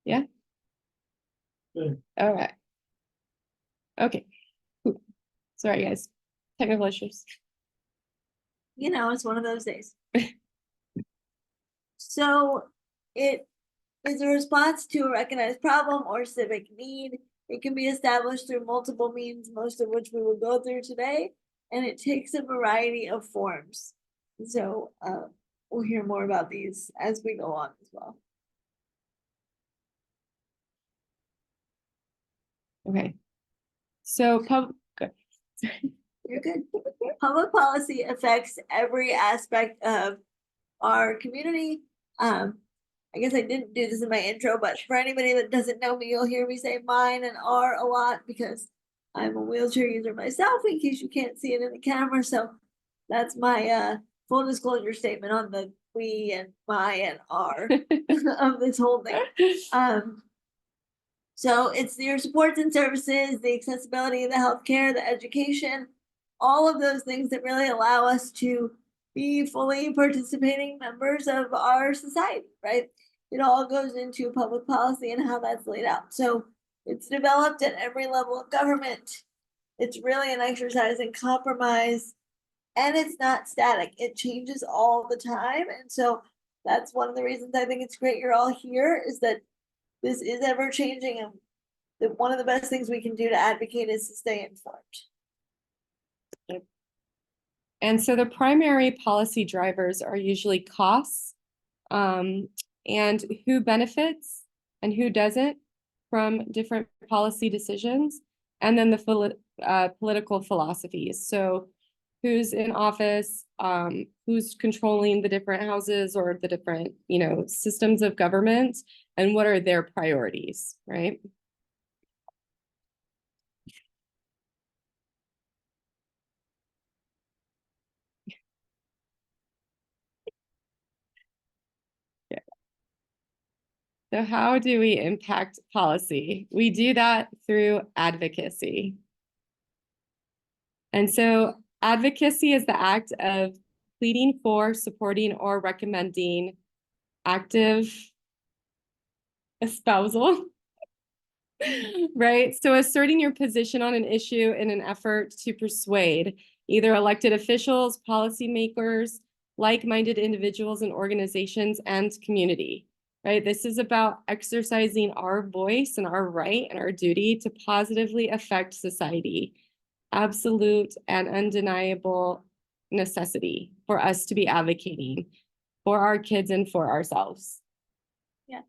Yeah. All right. Okay. Ooh. Sorry, guys. Technical issues. You know, it's one of those days. So it is a response to a recognized problem or civic need. It can be established through multiple means, most of which we will go through today, and it takes a variety of forms. So we'll hear more about these as we go on as well. Okay. So good. You're good. Public policy affects every aspect of our community. I guess I didn't do this in my intro, but for anybody that doesn't know me, you'll hear me say mine and our a lot because I'm a wheelchair user myself, in case you can't see it in the camera. So that's my full disclosure statement on the we and my and our of this whole thing. So it's your supports and services, the accessibility, the healthcare, the education, all of those things that really allow us to be fully participating members of our society, right? It all goes into public policy and how that's laid out. So it's developed at every level of government. It's really an exercise in compromise, and it's not static. It changes all the time. And so that's one of the reasons I think it's great you're all here, is that this is ever changing, and that one of the best things we can do to advocate is to stay informed. And so the primary policy drivers are usually costs, and who benefits and who doesn't from different policy decisions, and then the political philosophies. So who's in office, who's controlling the different houses or the different, systems of government, and what are their priorities, right? So how do we impact policy? We do that through advocacy. And so advocacy is the act of pleading for, supporting, or recommending active espousal, right? So asserting your position on an issue in an effort to persuade either elected officials, policymakers, like-minded individuals and organizations, and community. Right? This is about exercising our voice and our right and our duty to positively affect society. Absolute and undeniable necessity for us to be advocating for our kids and for ourselves. Yeah.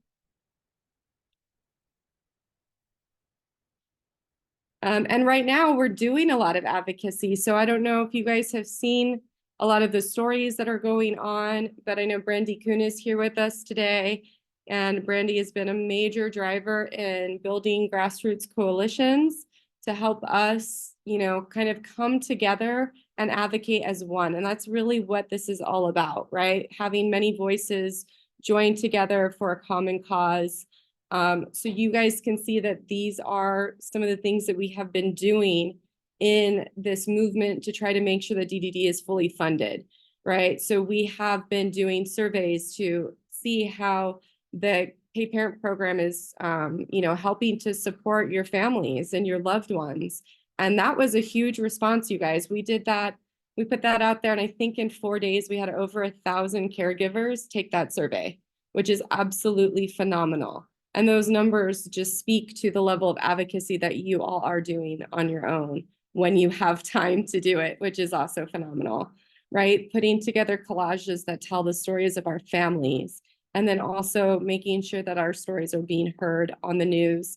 And right now we're doing a lot of advocacy. So I don't know if you guys have seen a lot of the stories that are going on, but I know Brandy Kuhn is here with us today. And Brandy has been a major driver in building grassroots coalitions to help us, kind of come together and advocate as one. And that's really what this is all about, right? Having many voices join together for a common cause. So you guys can see that these are some of the things that we have been doing in this movement to try to make sure that DDD is fully funded, right? So we have been doing surveys to see how the Pay Parent program is, helping to support your families and your loved ones. And that was a huge response, you guys. We did that. We put that out there, and I think in 4 days, we had over 1,000 caregivers take that survey, which is absolutely phenomenal. And those numbers just speak to the level of advocacy that you all are doing on your own when you have time to do it, which is also phenomenal, right? Putting together collages that tell the stories of our families, and then also making sure that our stories are being heard on the news.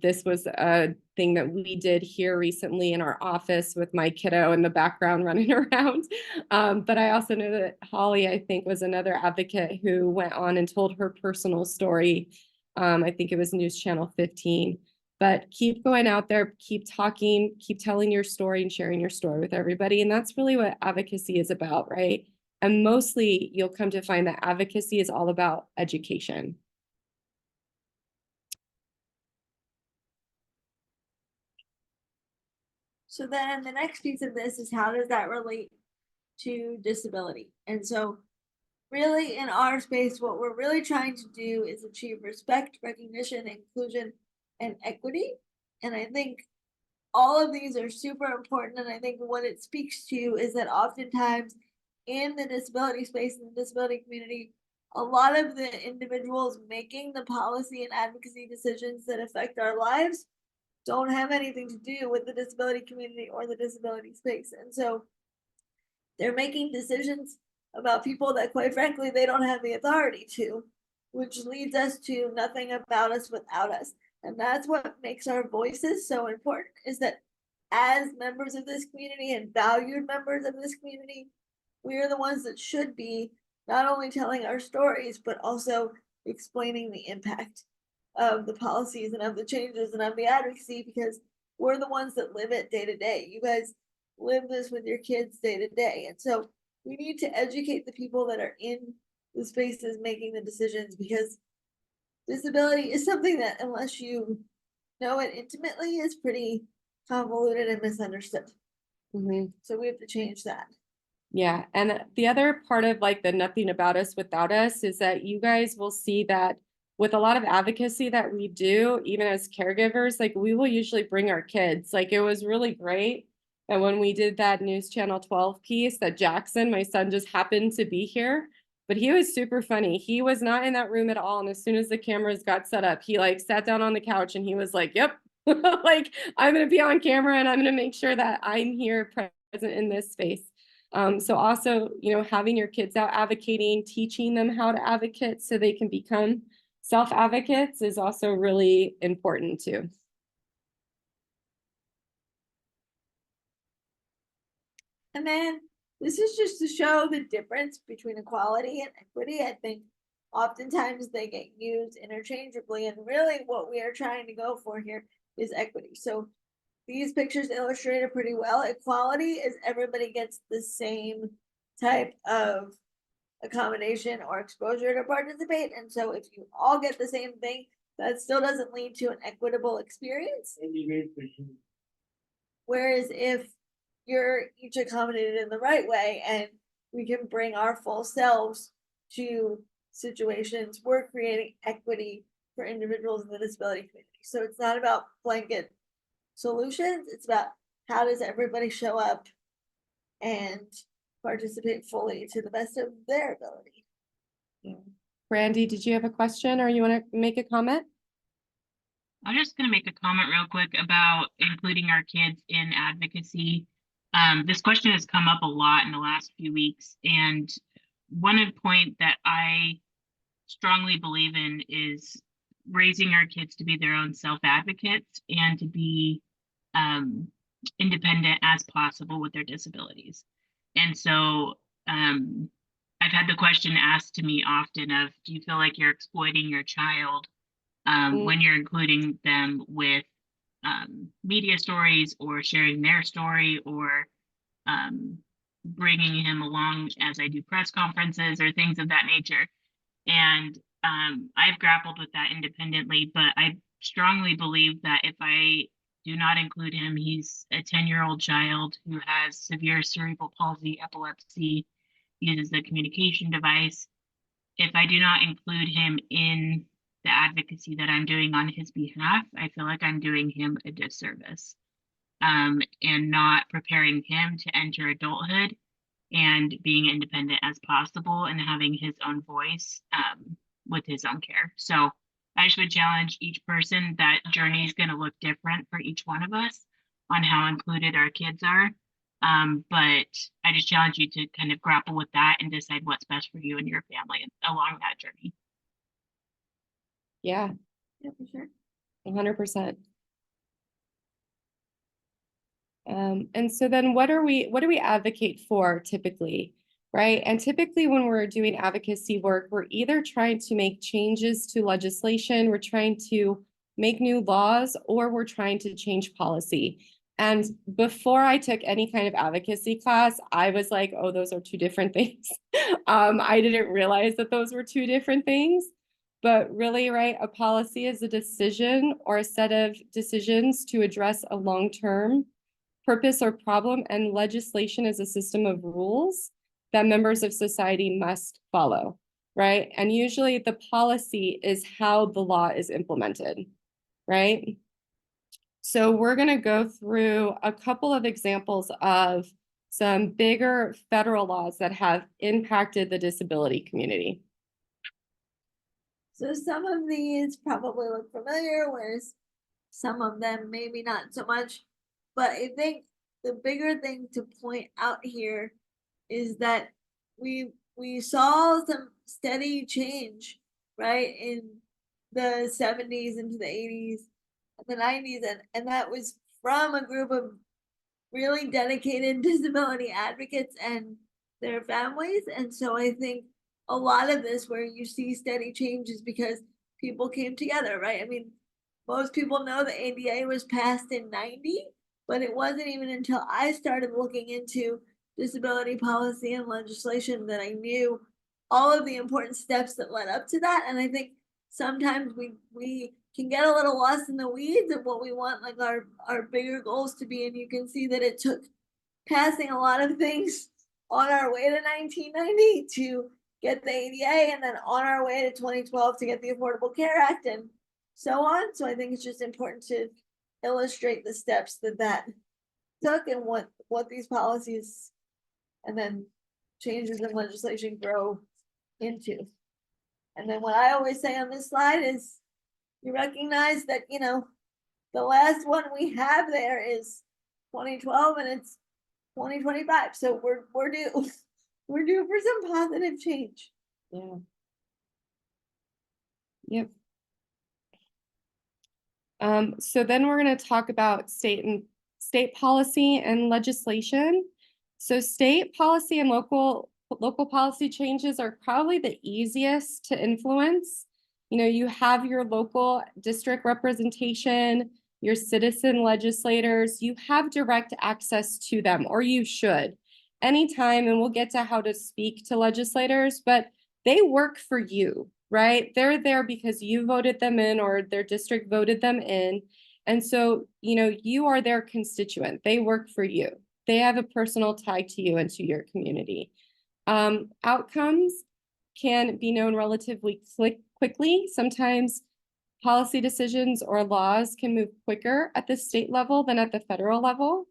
This was a thing that we did here recently in our office with my kiddo in the background running around. But I also know that Holly, I think, was another advocate who went on and told her personal story. I think it was News Channel 15. But keep going out there, keep talking, keep telling your story and sharing your story with everybody. And that's really what advocacy is about, right? And mostly you'll come to find that advocacy is all about education. So then the next piece of this is, how does that relate to disability? And so really in our space, what we're really trying to do is achieve respect, recognition, inclusion, and equity. And I think all of these are super important. And I think what it speaks to is that oftentimes in the disability space, in the disability community, a lot of the individuals making the policy and advocacy decisions that affect our lives don't have anything to do with the disability community or the disability space. And so they're making decisions about people that, quite frankly, they don't have the authority to, which leads us to nothing about us without us. And that's what makes our voices so important, is that as members of this community and valued members of this community, we are the ones that should be not only telling our stories, but also explaining the impact of the policies and of the changes and of the advocacy, because we're the ones that live it day to day. You guys live this with your kids day to day. And so we need to educate the people that are in the spaces making the decisions, because disability is something that, unless you know it intimately, is pretty convoluted and misunderstood. Mhm. So we have to change that. Yeah, and the other part of like the nothing about us without us is that you guys will see that with a lot of advocacy that we do, even as caregivers, like we will usually bring our kids. Like it was really great. And when we did that News Channel 12 piece, that Jackson, my son, just happened to be here, but he was super funny. He was not in that room at all. And as soon as the cameras got set up, he like sat down on the couch and he was like, yep, like I'm going to be on camera and I'm going to make sure that I'm here present in this space. So also, you know, having your kids out advocating, teaching them how to advocate so they can become self-advocates is also really important too. And then this is just to show the difference between equality and equity. I think oftentimes they get used interchangeably, and really what we are trying to go for here is equity. So these pictures illustrate it pretty well. Equality is everybody gets the same type of accommodation or exposure to participate. And so if you all get the same thing, that still doesn't lead to an equitable experience. Whereas if you're each accommodated in the right way and we can bring our full selves to situations, we're creating equity for individuals in the disability community. So it's not about blanket solutions, it's about how does everybody show up and participate fully to the best of their ability. Yeah. Brandy, did you have a question or you want to make a comment? I'm just going to make a comment real quick about including our kids in advocacy. This question has come up a lot in the last few weeks, and one point that I strongly believe in is raising our kids to be their own self-advocates and to be independent as possible with their disabilities. And so I've had the question asked to me often of, do you feel like you're exploiting your child when you're including them with media stories or sharing their story or bringing him along as I do press conferences or things of that nature. And I've grappled with that independently, but I strongly believe that if I do not include him, he's a 10-year-old child who has severe cerebral palsy, epilepsy, uses a communication device. If I do not include him in the advocacy that I'm doing on his behalf, I feel like I'm doing him a disservice and not preparing him to enter adulthood and being independent as possible and having his own voice with his own care. So I just would challenge each person that journey is going to look different for each one of us on how included our kids are. But I just challenge you to kind of grapple with that and decide what's best for you and your family along that journey. Yeah, Yeah, for sure. 100%. And so then what do we advocate for typically, right? And typically when we're doing advocacy work, we're either trying to make changes to legislation, we're trying to make new laws, or we're trying to change policy. And before I took any kind of advocacy class, I was like, oh, those are two different things. I didn't realize that those were two different things. But really, right, a policy is a decision or a set of decisions to address a long-term purpose or problem, and legislation is a system of rules that members of society must follow, right? And usually the policy is how the law is implemented, right? So we're going to go through a couple of examples of some bigger federal laws that have impacted the disability community. So some of these probably look familiar, whereas some of them maybe not so much. But I think the bigger thing to point out here is that we saw some steady change, right, in the 70s into the 80s and the 90s, and that was from a group of really dedicated disability advocates and their families. And so I think a lot of this where you see steady change is because people came together, right? I mean, most people know the ADA was passed in 90, but it wasn't even until I started looking into disability policy and legislation that I knew all of the important steps that led up to that. And I think sometimes we can get a little lost in the weeds of what we want like our bigger goals to be. And you can see that it took passing a lot of things on our way to 1990 to get the ADA, and then on our way to 2012 to get the Affordable Care Act and so on. So I think it's just important to illustrate the steps that took and what these policies and then changes in legislation grow into. And then what I always say on this slide is you recognize that, you know, the last one we have there is 2012 and it's 2025. So we're due we're due for some positive change. Yeah. Yep. So then we're going to talk about state policy and legislation. So state policy and local policy changes are probably the easiest to influence. You know, you have your local district representation, your citizen legislators, you have direct access to them, or you should anytime, and we'll get to how to speak to legislators, but they work for you, right? They're there because you voted them in or their district voted them in. And so, you know, you are their constituent. They work for you. They have a personal tie to you and to your community. Outcomes can be known relatively quickly. Sometimes policy decisions or laws can move quicker at the state level than at the federal level.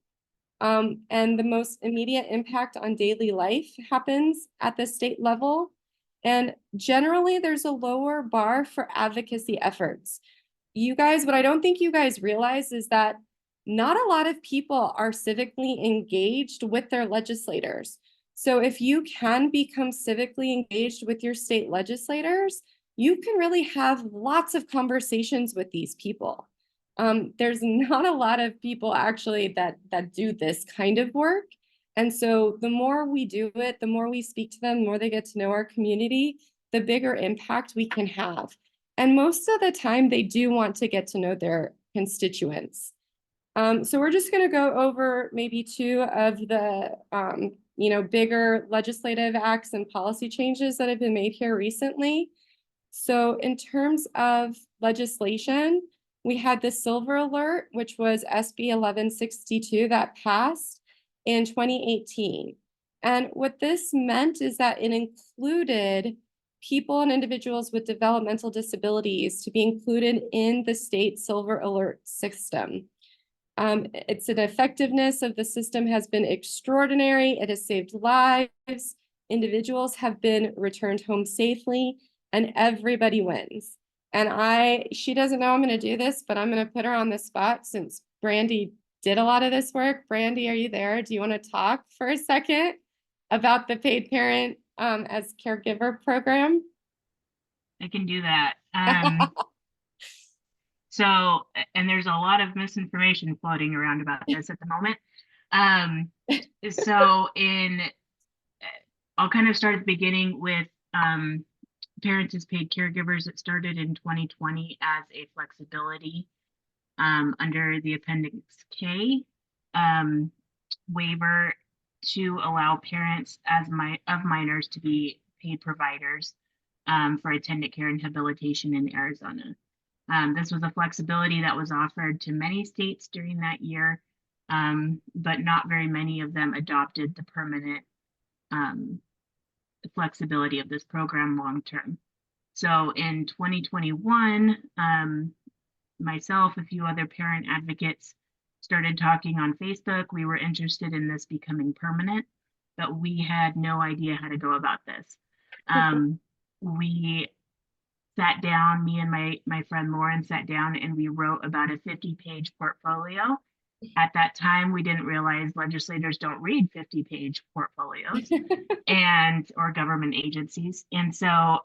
And the most immediate impact on daily life happens at the state level. And generally, there's a lower bar for advocacy efforts. You guys, what I don't think you guys realize is that not a lot of people are civically engaged with their legislators. So if you can become civically engaged with your state legislators, you can really have lots of conversations with these people. There's not a lot of people actually that do this kind of work. And so the more we do it, the more we speak to them, the more they get to know our community, the bigger impact we can have. And most of the time they do want to get to know their constituents. So we're just going to go over maybe two of the, you know, bigger legislative acts and policy changes that have been made here recently. So in terms of legislation, we had the Silver Alert, which was SB 1162 that passed in 2018. And what this meant is that it included people and individuals with developmental disabilities to be included in the state Silver Alert system. It's an effectiveness of the system has been extraordinary. It has saved lives. Individuals have been returned home safely, and everybody wins. And she doesn't know I'm going to do this, but I'm going to put her on the spot since Brandy did a lot of this work. Brandy, are you there? Do you want to talk for a second about the paid parent as caregiver program? I can do that. So, and there's a lot of misinformation floating around about this at the moment. So I'll kind of start at the beginning with Parents as Paid Caregivers. It started in 2020 as a flexibility under the Appendix K waiver to allow parents of minors to be paid providers for attendant care and habilitation in Arizona. This was a flexibility that was offered to many states during that year, but not very many of them adopted the permanent the flexibility of this program long term. So in 2021, myself, a few other parent advocates started talking on Facebook. We were interested in this becoming permanent, but we had no idea how to go about this. We sat down, me and my friend Lauren sat down, and we wrote about a 50-page portfolio. At that time, we didn't realize legislators don't read 50-page portfolios and or government agencies. And so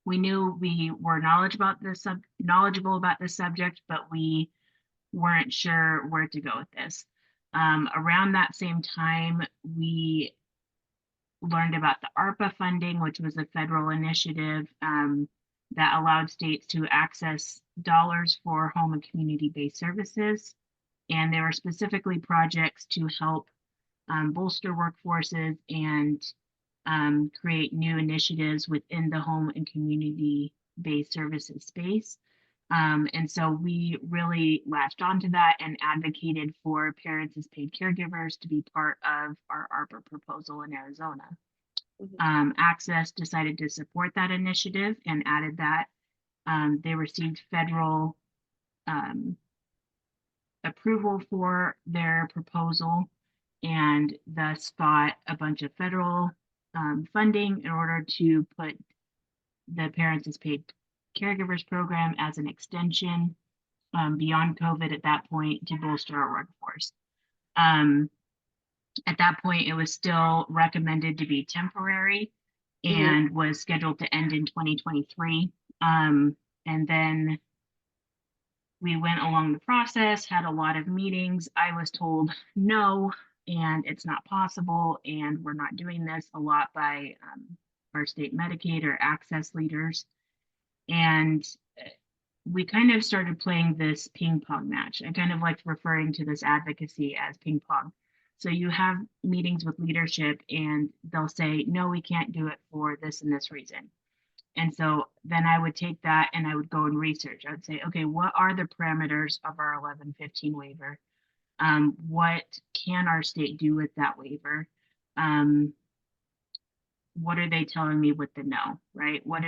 we knew we were knowledgeable about this subject, but we weren't sure where to go with this. Around that same time, we learned about the ARPA funding, which was a federal initiative that allowed states to access dollars for home and community-based services. And there were specifically projects to help bolster workforces and create new initiatives within the home and community-based services space. And so we really latched onto that and advocated for parents as paid caregivers to be part of our ARPA proposal in Arizona. Access decided to support that initiative and added that. They received federal approval for their proposal and thus got a bunch of federal funding in order to put the Parents as Paid Caregivers program as an extension beyond COVID at that point to bolster our workforce. At that point, it was still recommended to be temporary and was scheduled to end in 2023. And then we went along the process, had a lot of meetings. I was told no, and it's not possible, and we're not doing this a lot by our state Medicaid or access leaders. And we kind of started playing this ping pong match. I kind of like referring to this advocacy as ping pong. So you have meetings with leadership and they'll say, no, we can't do it for this and this reason. And so then I would take that and I would go and research. I would say, okay, what are the parameters of our 1115 waiver? What can our state do with that waiver? What are they telling me with the no, right? What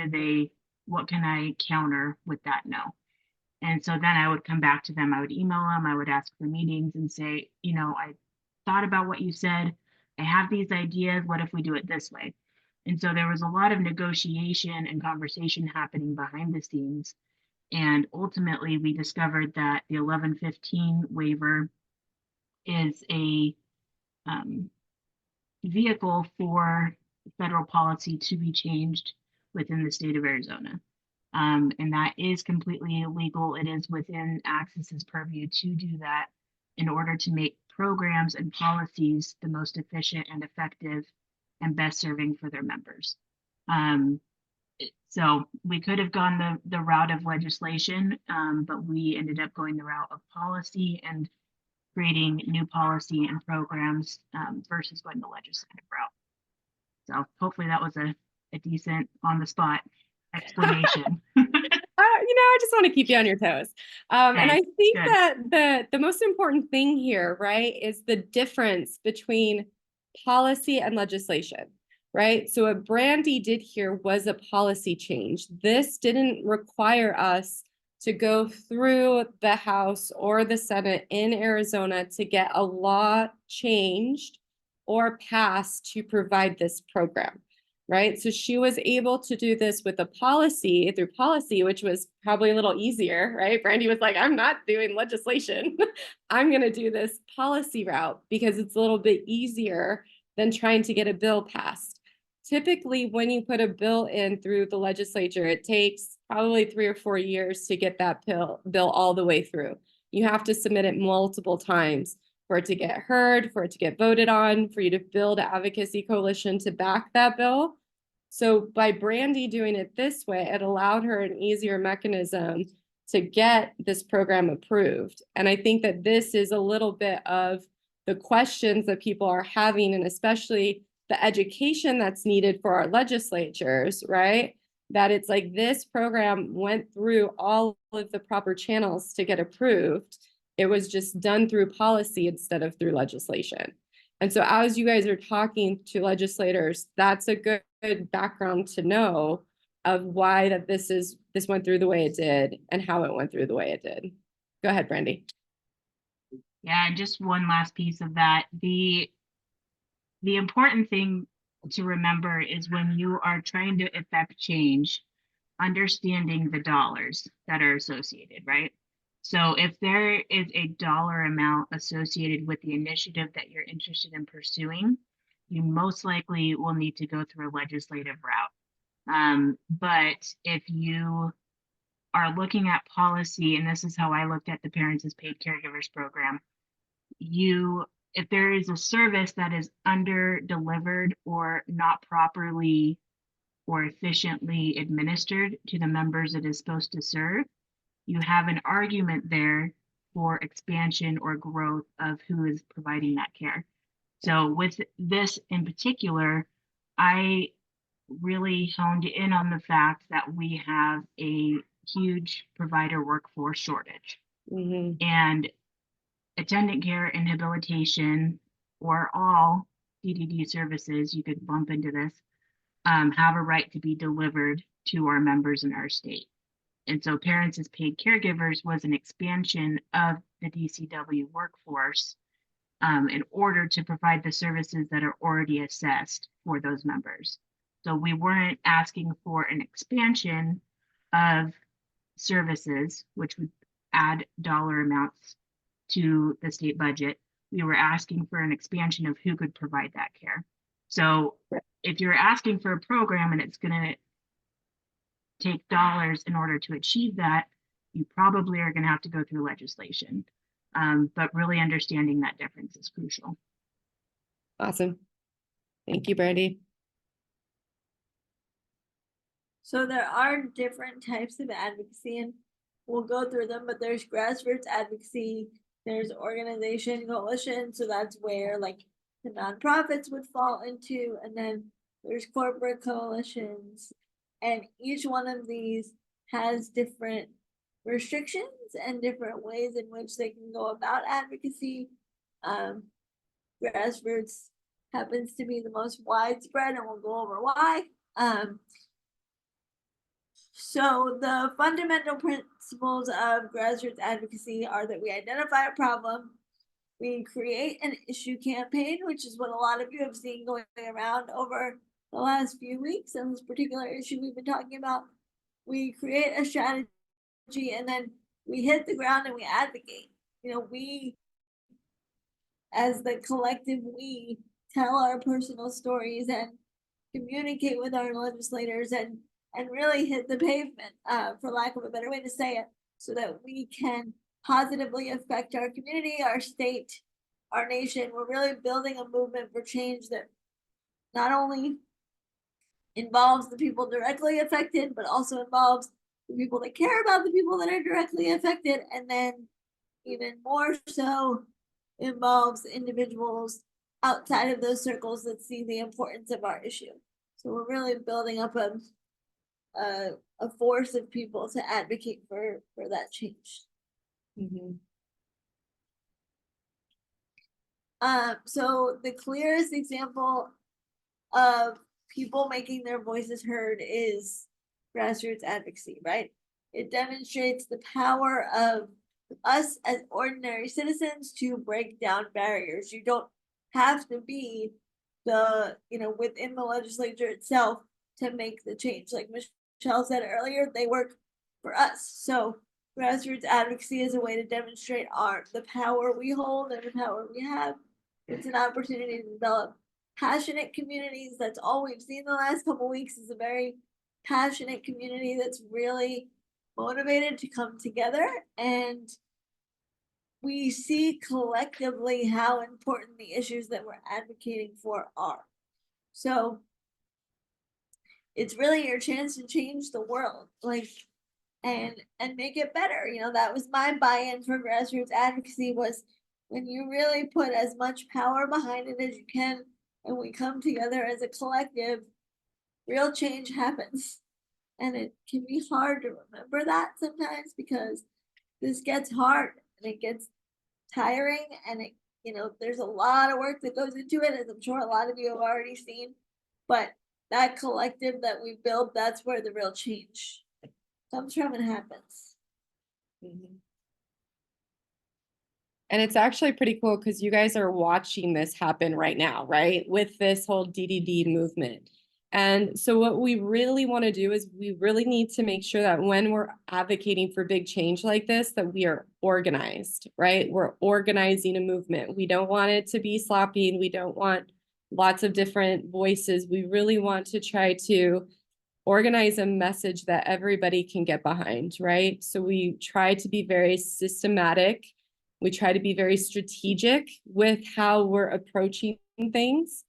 can I counter with that no? And so then I would come back to them, I would email them, I would ask for meetings and say, you know, I thought about what you said. I have these ideas. What if we do it this way? And so there was a lot of negotiation and conversation happening behind the scenes. And ultimately, we discovered that the 1115 waiver is a vehicle for federal policy to be changed within the state of Arizona. And that is completely illegal. It is within Access's purview to do that in order to make programs and policies the most efficient and effective and best serving for their members. So we could have gone the route of legislation, but we ended up going the route of policy and creating new policy and programs versus going the legislative route. So hopefully that was a decent on the spot explanation. I just want to keep you on your toes. And I think good. that the most important thing here, right, is the difference between policy and legislation, right? So what Brandy did here was a policy change. This didn't require us to go through the House or the Senate in Arizona to get a law changed or passed to provide this program. Right. So she was able to do this with a policy through policy, which was probably a little easier. Right. Brandy was like, I'm not doing legislation. I'm going to do this policy route because it's a little bit easier than trying to get a bill passed. Typically, when you put a bill in through the legislature, it takes probably 3 or 4 years to get that bill all the way through. You have to submit it multiple times for it to get heard, for it to get voted on, for you to build an advocacy coalition to back that bill. So by Brandy doing it this way, it allowed her an easier mechanism to get this program approved. And I think that this is a little bit of the questions that people are having, and especially the education that's needed for our legislatures, right? That it's like this program went through all of the proper channels to get approved. It was just done through policy instead of through legislation. And so as you guys are talking to legislators, that's a good background to know of why that this went through the way it did and how it went through the way it did. Go ahead, Brandy. Yeah, and just one last piece of that. The important thing to remember is when you are trying to effect change, understanding the dollars that are associated, right? So if there is a dollar amount associated with the initiative that you're interested in pursuing, you most likely will need to go through a legislative route. But if you are looking at policy, and this is how I looked at the Parents as Paid Caregivers program, if there is a service that is under delivered or not properly or efficiently administered to the members it is supposed to serve, you have an argument there for expansion or growth of who is providing that care. So with this in particular, I really honed in on the fact that we have a huge provider workforce shortage. Mm-hmm. And attendant care and habilitation, or all DDD services, you could bump into this, have a right to be delivered to our members in our state. And so Parents as Paid Caregivers was an expansion of the DCW workforce in order to provide the services that are already assessed for those members. So we weren't asking for an expansion of services, which would add dollar amounts to the state budget. We were asking for an expansion of who could provide that care. So if you're asking for a program and it's going to take dollars in order to achieve that, you probably are going to have to go through legislation. But really understanding that difference is crucial. Awesome. Thank you, Brandy. So there are different types of advocacy, and we'll go through them, but there's grassroots advocacy, there's organization coalition, so that's where like the nonprofits would fall into, and then there's corporate coalitions, and each one of these has different restrictions and different ways in which they can go about advocacy. Grassroots happens to be the most widespread, and we'll go over why. So the fundamental principles of grassroots advocacy are that we identify a problem, we create an issue campaign, which is what a lot of you have seen going around over the last few weeks on this particular issue we've been talking about. We create a strategy, and then we hit the ground and we advocate. You know, we, as the collective, we tell our personal stories and communicate with our legislators and really hit the pavement, for lack of a better way to say it, so that we can positively affect our community, our state, our nation. We're really building a movement for change that not only involves the people directly affected, but also involves the people that care about the people that are directly affected, and then even more so involves individuals outside of those circles that see the importance of our issue. So we're really building up a force of people to advocate for that change. Mm-hmm. So the clearest example of people making their voices heard is grassroots advocacy, right? It demonstrates the power of us as ordinary citizens to break down barriers. You don't have to be within the legislature itself to make the change. Like Michele said earlier, they work for us. So grassroots advocacy is a way to demonstrate the power we hold and the power we have. It's an opportunity to develop passionate communities. That's all we've seen the last couple of weeks, is a very passionate community that's really motivated to come together, and we see collectively how important the issues that we're advocating for are. So it's really your chance to change the world, and make it better. You know, that was my buy-in for grassroots advocacy, was when you really put as much power behind it as you can, and we come together as a collective, real change happens. And it can be hard to remember that sometimes, because this gets hard and it gets tiring, and You know, there's a lot of work that goes into it, as I'm sure a lot of you have already seen. But that collective that we build, that's where the real change comes from and happens. And it's actually pretty cool because you guys are watching this happen right now, right? With this whole DDD movement. And so what we really want to do is we really need to make sure that when we're advocating for big change like this, that we are organized, right? We're organizing a movement. We don't want it to be sloppy. We don't want lots of different voices. We really want to try to organize a message that everybody can get behind, right? So we try to be very systematic. We try to be very strategic with how we're approaching things.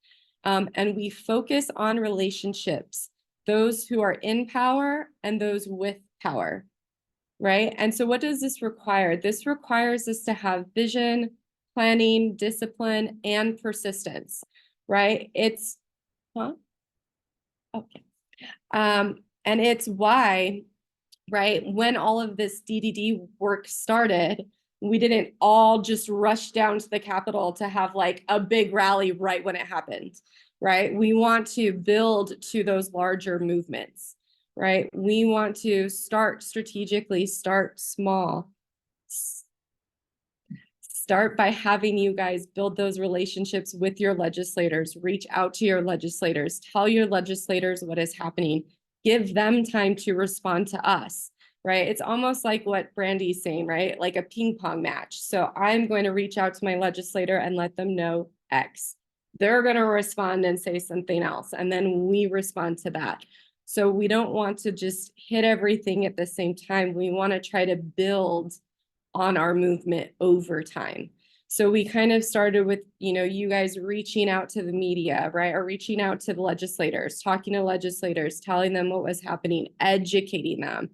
And we focus on relationships, those who are in power and those with power, right? And so what does this require? This requires us to have vision, planning, discipline, and persistence, right? It's, okay. And it's why, right, when all of this DDD work started, we didn't all just rush down to the Capitol to have like a big rally right when it happened, right? We want to build to those larger movements, right? We want to start strategically, start small. Start by having you guys build those relationships with your legislators, reach out to your legislators, tell your legislators what is happening, give them time to respond to us, right? It's almost like what Brandy's saying, right? Like a ping pong match. So I'm going to reach out to my legislator and let them know X. They're going to respond and say something else, and then we respond to that. So we don't want to just hit everything at the same time. We want to try to build on our movement over time. So we kind of started with, you guys reaching out to the media, right? Or reaching out to the legislators, talking to legislators, telling them what was happening, educating them.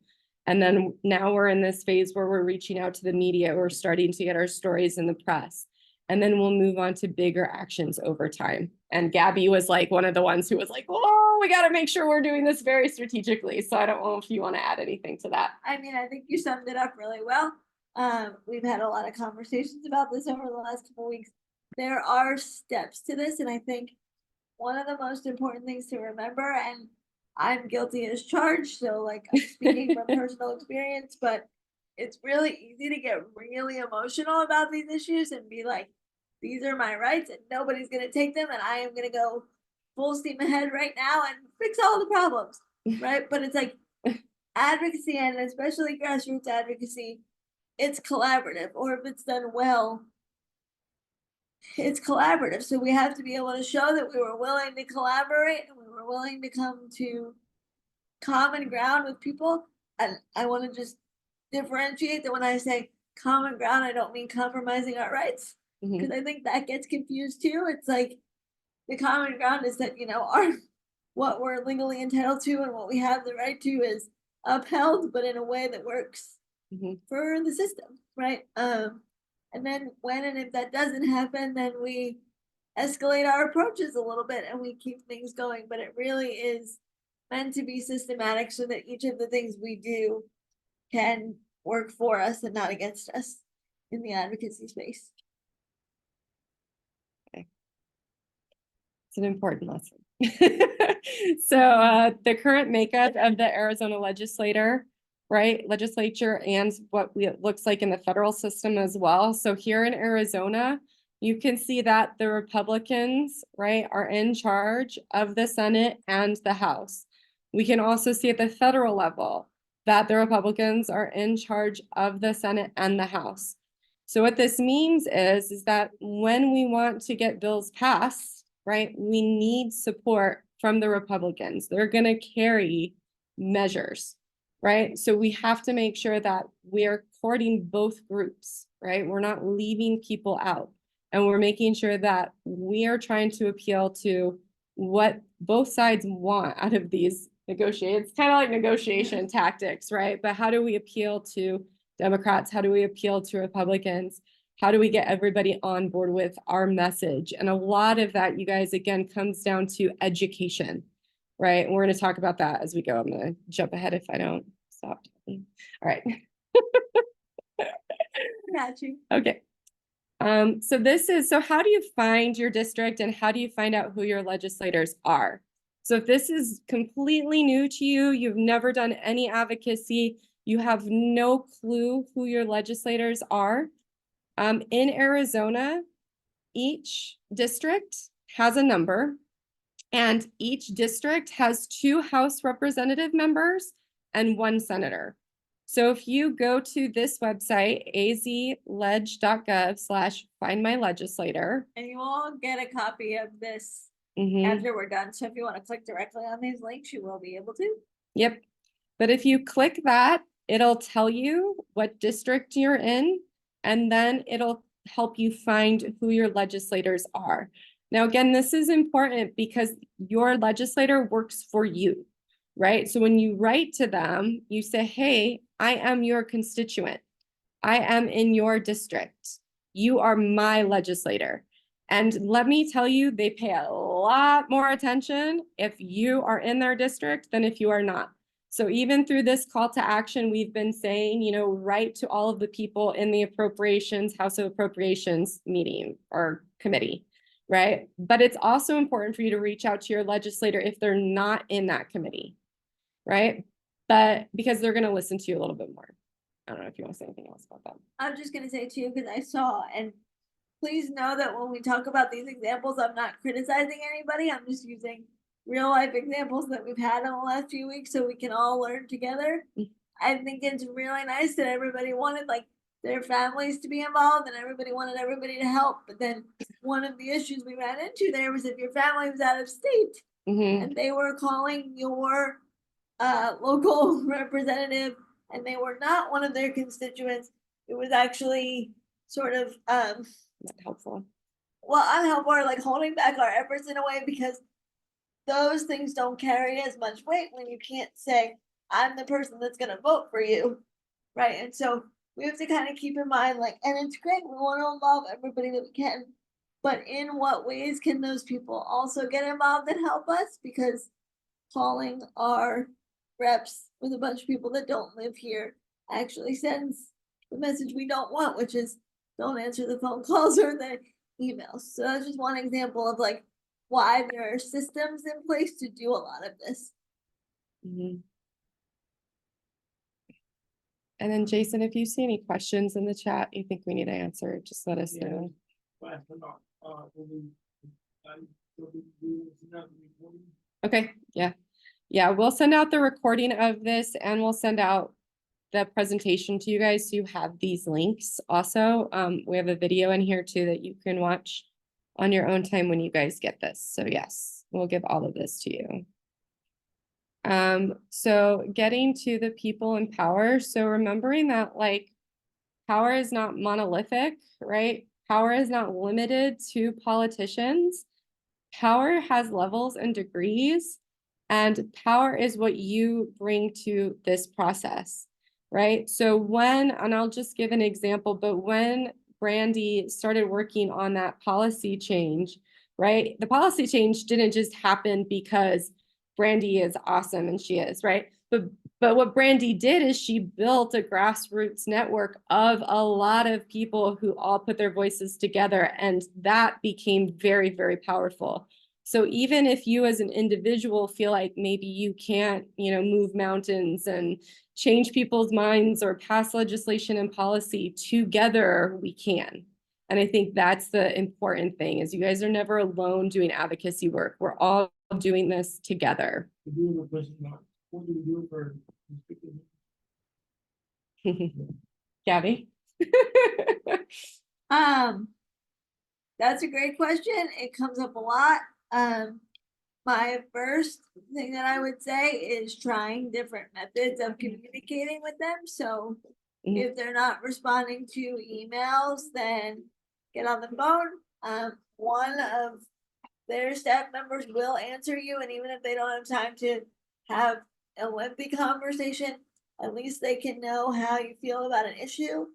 And then now we're in this phase where we're reaching out to the media. We're starting to get our stories in the press. And then we'll move on to bigger actions over time. And Gabby was like one of the ones who was like, oh, we got to make sure we're doing this very strategically. So I don't know if you want to add anything to that. I mean, I think you summed it up really well. We've had a lot of conversations about this over the last couple of weeks. There are steps to this, and I think one of the most important things to remember, and I'm guilty as charged, so like I'm speaking from personal experience, but it's really easy to get really emotional about these issues and be like, these are my rights and nobody's gonna take them, and I am gonna go full steam ahead right now and fix all the problems, right? But it's like advocacy, and especially grassroots advocacy, it's collaborative, or if it's done well, it's collaborative. So we have to be able to show that we were willing to collaborate and we were willing to come to common ground with people. And I want to just differentiate that when I say common ground, I don't mean compromising our rights, because I think that gets confused too. It's like the common ground is that, our what we're legally entitled to and what we have the right to is upheld, but in a way that works for the system, right? And then when and if that doesn't happen, then we escalate our approaches a little bit and we keep things going. But it really is meant to be systematic so that each of the things we do can work for us and not against us in the advocacy space. Okay. It's an important lesson. So the current makeup of the Arizona legislature, and what it looks like in the federal system as well. So here in Arizona, you can see that the Republicans, right, are in charge of the Senate and the House. We can also see at the federal level that the Republicans are in charge of the Senate and the House. So what this means is that when we want to get bills passed, right, we need support from the Republicans. They're going to carry measures, right? So we have to make sure that we're courting both groups, right? We're not leaving people out. And we're making sure that we are trying to appeal to what both sides want out of these negotiations. It's kind of like negotiation tactics, right? But how do we appeal to Democrats? How do we appeal to Republicans? How do we get everybody on board with our message? And a lot of that, you guys, again, comes down to education, right? And we're going to talk about that as we go. I'm going to jump ahead if I don't stop talking. All right. Got you. Okay. So how do you find your district and how do you find out who your legislators are? So if this is completely new to you, you've never done any advocacy, you have no clue who your legislators are. In Arizona, each district has a number, and each district has 2 House representative members and 1 senator. So if you go to this website, azleg.gov/findmylegislator. And you all get a copy of this Mhm. after we're done. So if you want to click directly on these links, you will be able to. Yep. But if you click that, it'll tell you what district you're in, and then it'll help you find who your legislators are. Now, again, this is important because your legislator works for you, right? So when you write to them, you say, hey, I am your constituent. I am in your district. You are my legislator. And let me tell you, they pay a lot more attention if you are in their district than if you are not. So even through this call to action, we've been saying, write to all of the people in the House of Appropriations meeting or committee, right? But it's also important for you to reach out to your legislator if they're not in that committee, right? But because they're going to listen to you a little bit more. I don't know if you want to say anything else about that. I'm just going to say too, because I saw, and please know that when we talk about these examples, I'm not criticizing anybody. I'm just using real life examples that we've had in the last few weeks so we can all learn together. I think it's really nice that everybody wanted like their families to be involved and everybody wanted everybody to help. But then one of the issues we ran into there was if your family was out of state and they were calling your local representative and they were not one of their constituents, it was actually sort of Not helpful. well, unhelpful or like holding back our efforts in a way because those things don't carry as much weight when you can't say, I'm the person that's going to vote for you. Right. And so we have to kind of keep in mind, like, and it's great. We want to involve everybody that we can. But in what ways can those people also get involved and help us? Because calling our reps with a bunch of people that don't live here actually sends the message we don't want, which is don't answer the phone calls or the emails. So that's just one example of like why there are systems in place to do a lot of this. And then Jason, if you see any questions in the chat you think we need to answer, just let us know. Okay, yeah, we'll send out the recording of this and we'll send out the presentation to you guys so you have these links also. We have a video in here too that you can watch on your own time when you guys get this. So yes, we'll give all of this to you. So getting to the people in power. So remembering that like power is not monolithic, right? Power is not limited to politicians. Power has levels and degrees, and power is what you bring to this process, right? So and I'll just give an example, but when Brandy started working on that policy change, right? The policy change didn't just happen because Brandy is awesome, and she is, right? But what Brandy did is she built a grassroots network of a lot of people who all put their voices together, and that became very, very powerful. So even if you as an individual feel like maybe you can't, move mountains and change people's minds or pass legislation and policy, together we can. And I think that's the important thing is you guys are never alone doing advocacy work. We're all doing this together. Gabby? That's a great question. It comes up a lot. My first thing that I would say is trying different methods of communicating with them. So if they're not responding to emails, then get on the phone. One of their staff members will answer you, and even if they don't have time to have a lengthy conversation, at least they can know how you feel about an issue.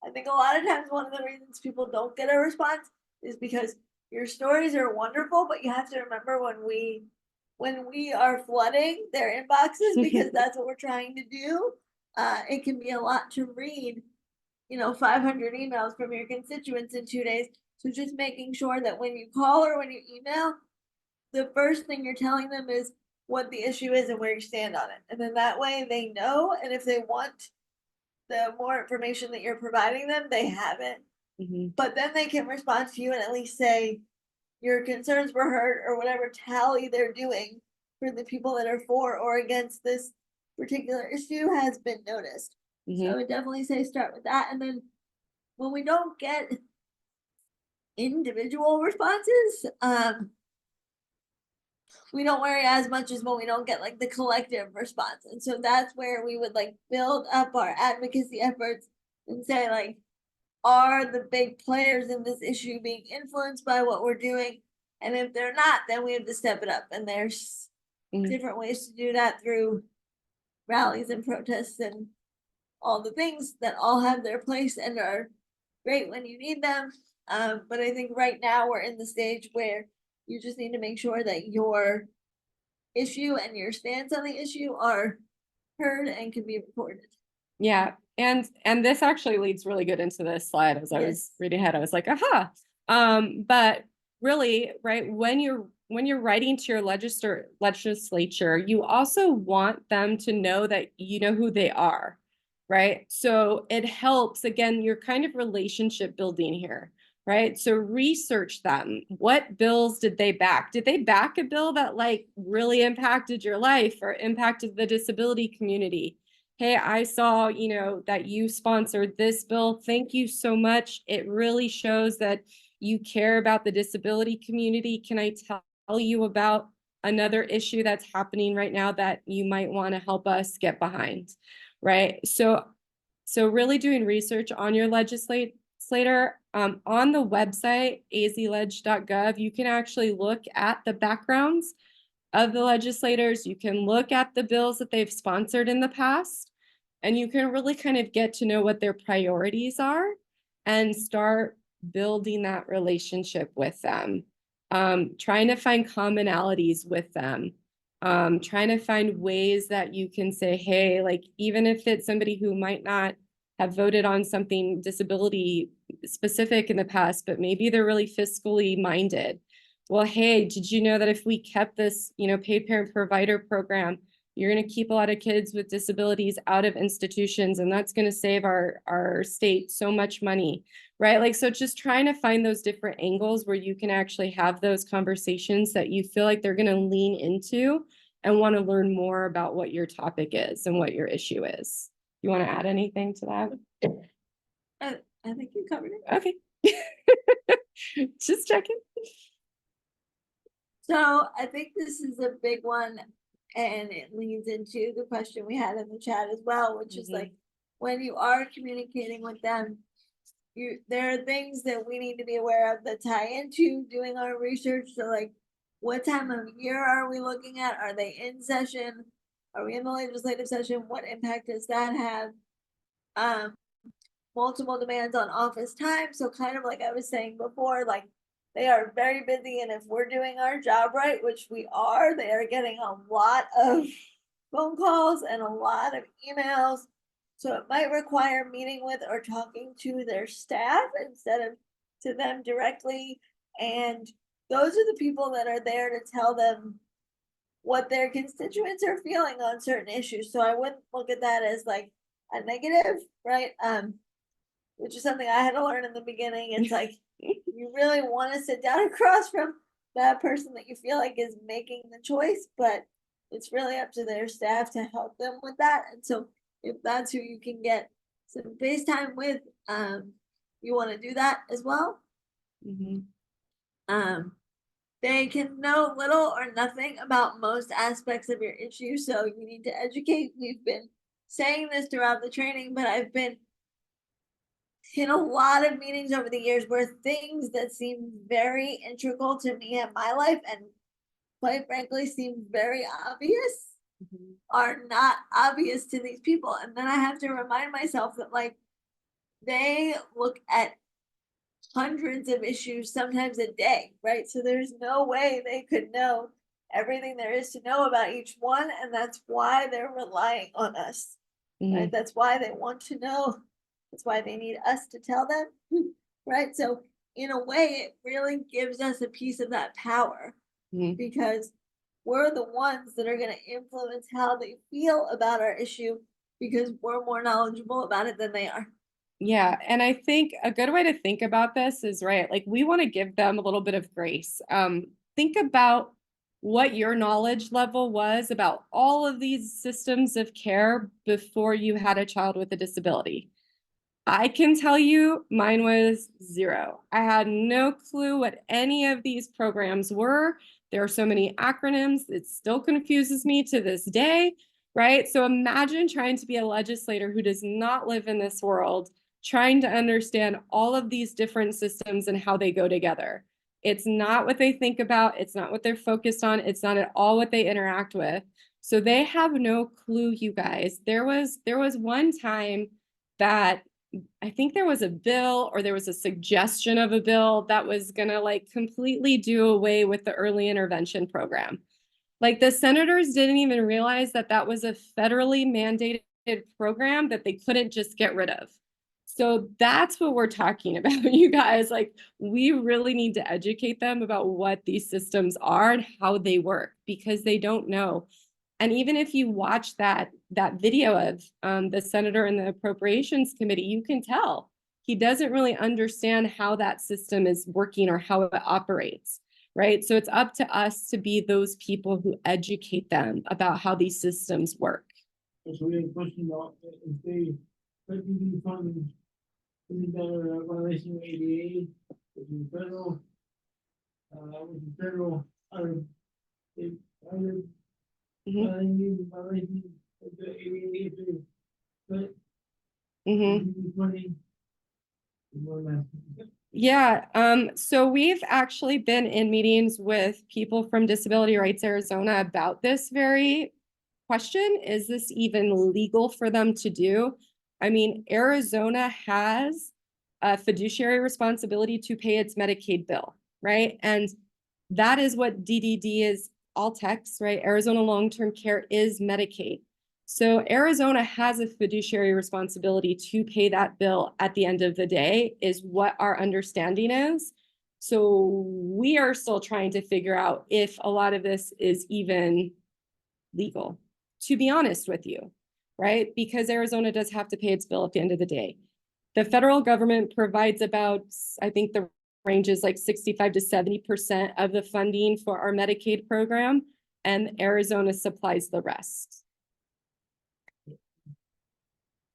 I think a lot of times one of the reasons people don't get a response is because your stories are wonderful, but you have to remember when we are flooding their inboxes because that's what we're trying to do. It can be a lot to read, 500 emails from your constituents in 2 days. So just making sure that when you call or when you email, the first thing you're telling them is what the issue is and where you stand on it. And then that way they know, and if they want the more information that you're providing them, they have it. But then they can respond to you and at least say your concerns were heard or whatever tally they're doing for the people that are for or against this particular issue has been noticed. So I would definitely say start with that. And then when we don't get individual responses, we don't worry as much as when we don't get like the collective response. And so that's where we would like build up our advocacy efforts and say like, are the big players in this issue being influenced by what we're doing? And if they're not, then we have to step it up. And there's different ways to do that through rallies and protests and all the things that all have their place and are great when you need them. But I think right now we're in the stage where you just need to make sure that your issue and your stance on the issue are heard and can be recorded. Yeah. And this actually leads really good into this slide. As I was reading ahead, I was like, aha. But really, right, when you're writing to your legislature, you also want them to know that you know who they are, right? So it helps, again, you're kind of relationship building here, right? So research them. What bills did they back? Did they back a bill that like really impacted your life or impacted the disability community? Hey, I saw, that you sponsored this bill. Thank you so much. It really shows that you care about the disability community. Can I tell you about another issue that's happening right now that you might want to help us get behind, right? So really doing research on your legislator. On the website, azleg.gov, you can actually look at the backgrounds of the legislators. You can look at the bills that they've sponsored in the past. And you can really kind of get to know what their priorities are and start building that relationship with them. Trying to find commonalities with them. Trying to find ways that you can say, hey, like, even if it's somebody who might not have voted on something disability specific in the past, but maybe they're really fiscally minded. Well, hey, did you know that if we kept this, paid parent provider program, you're going to keep a lot of kids with disabilities out of institutions, and that's going to save our state so much money, right? Like, so just trying to find those different angles where you can actually have those conversations that you feel like they're going to lean into and want to learn more about what your topic is and what your issue is. You want to add anything to that? I think you covered it. Okay. Just checking. So I think this is a big one, and it leads into the question we had in the chat as well, which is like, when you are communicating with them, there are things that we need to be aware of that tie into doing our research. So like, what time of year are we looking at? Are they in session? Are we in the legislative session? What impact does that have? Multiple demands on office time. So kind of like I was saying before, like, they are very busy, and if we're doing our job right, which we are, they are getting a lot of phone calls and a lot of emails. So it might require meeting with or talking to their staff instead of to them directly. And those are the people that are there to tell them what their constituents are feeling on certain issues. So I wouldn't look at that as like a negative, right? Which is something I had to learn in the beginning. It's like, you really want to sit down across from that person that you feel like is making the choice, but it's really up to their staff to help them with that. And so if that's who you can get some FaceTime with, you want to do that as well. They can know little or nothing about most aspects of your issue, so you need to educate. We've been saying this throughout the training, but I've been in a lot of meetings over the years where things that seem very integral to me and my life, and quite frankly seem very obvious, are not obvious to these people. And then I have to remind myself that like, they look at hundreds of issues sometimes a day, right? So there's no way they could know everything there is to know about each one, and that's why they're relying on us. Right? That's why they want to know That's why they need us to tell them, right? So in a way, it really gives us a piece of that power Mhm. because we're the ones that are going to influence how they feel about our issue because we're more knowledgeable about it than they are. Yeah, and I think a good way to think about this is right, like we want to give them a little bit of grace. Think about what your knowledge level was about all of these systems of care before you had a child with a disability. I can tell you mine was zero. I had no clue what any of these programs were. There are so many acronyms, it still confuses me to this day, right? So imagine trying to be a legislator who does not live in this world, trying to understand all of these different systems and how they go together. It's not what they think about, it's not what they're focused on, it's not at all what they interact with. So they have no clue, you guys. There was one time that I think there was a bill or there was a suggestion of a bill that was gonna like completely do away with the early intervention program. Like the senators didn't even realize that that was a federally mandated program that they couldn't just get rid of. So that's what we're talking about, you guys. Like we really need to educate them about what these systems are and how they work because they don't know. And even if you watch that video of the senator in the appropriations committee, you can tell he doesn't really understand how that system is working or how it operates, right? So it's up to us to be those people who educate them about how these systems work. So we have a question about if they, these funds, is there a violation of ADA, which is federal, other, other Mhm. violation of the ADA, if they, but, Mhm. money, more than that. Yeah, so we've actually been in meetings with people from Disability Rights Arizona about this very question. Is this even legal for them to do? I mean, Arizona has a fiduciary responsibility to pay its Medicaid bill, right? And that is what DDD is, all text, right? Arizona Long-Term Care is Medicaid. So Arizona has a fiduciary responsibility to pay that bill at the end of the day, is what our understanding is. So we are still trying to figure out if a lot of this is even legal, to be honest with you, right? Because Arizona does have to pay its bill at the end of the day. The federal government provides about, I think the range is like 65 to 70% of the funding for our Medicaid program, and Arizona supplies the rest.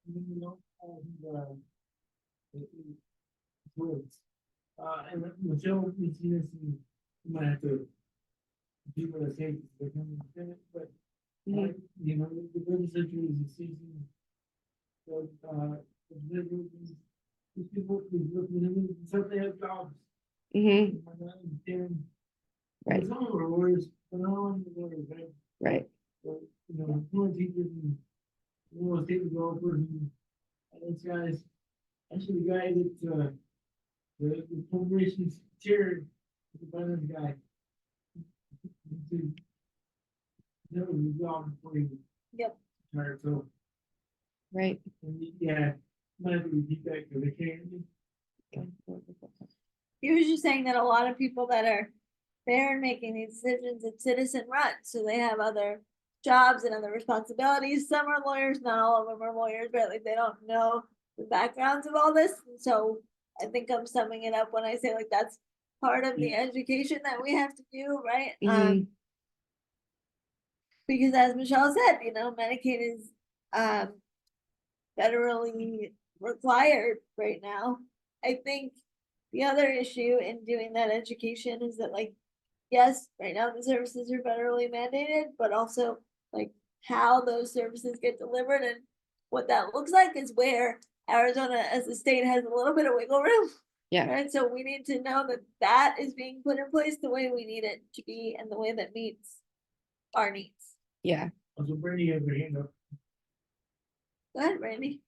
You know, words. And Michelle, you see this, you might have to, people that say, they come in, but, Mhm. you know, the legislature is a season. So, these people, so they have jobs. Mhm. Right, Some of them are lawyers, but not all of them are lawyers, right? right. So, you know, more teachers and real estate developers and those guys. Actually, the guy that, the corporation's chair, the finance guy. To know the job before you Yep. start, so, Right. yeah, might have to repeat that because I can't. He was just saying that a lot of people that are there and making these decisions, it's citizen run, so they have other jobs and other responsibilities. Some are lawyers, not all of them are lawyers, right? Like they don't know the backgrounds of all this. And so I think I'm summing it up when I say like that's part of the education that we have to do, right? Mhm. Because as Michelle said, you know, Medicaid is federally required right now. I think the other issue in doing that education is that like, yes, right now the services are federally mandated, but also like how those services get delivered and what that looks like is where Arizona as a state has a little bit of wiggle room. Yeah, Right, so we need to know that that is being put in place the way we need it to be and the way that meets our needs. yeah. Also, Brandy has her hand up. Go ahead, Randy.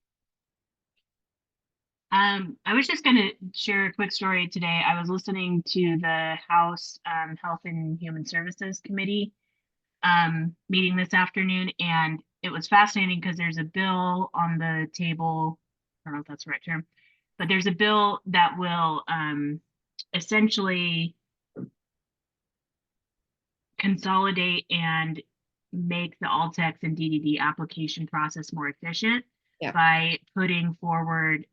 I was just gonna share a quick story today. I was listening to the House Health and Human Services Committee meeting this afternoon, and it was fascinating because there's a bill on the table. I don't know if that's what's the right term, but there's a bill that will essentially consolidate and make the Altex and DDD application process more efficient by putting forward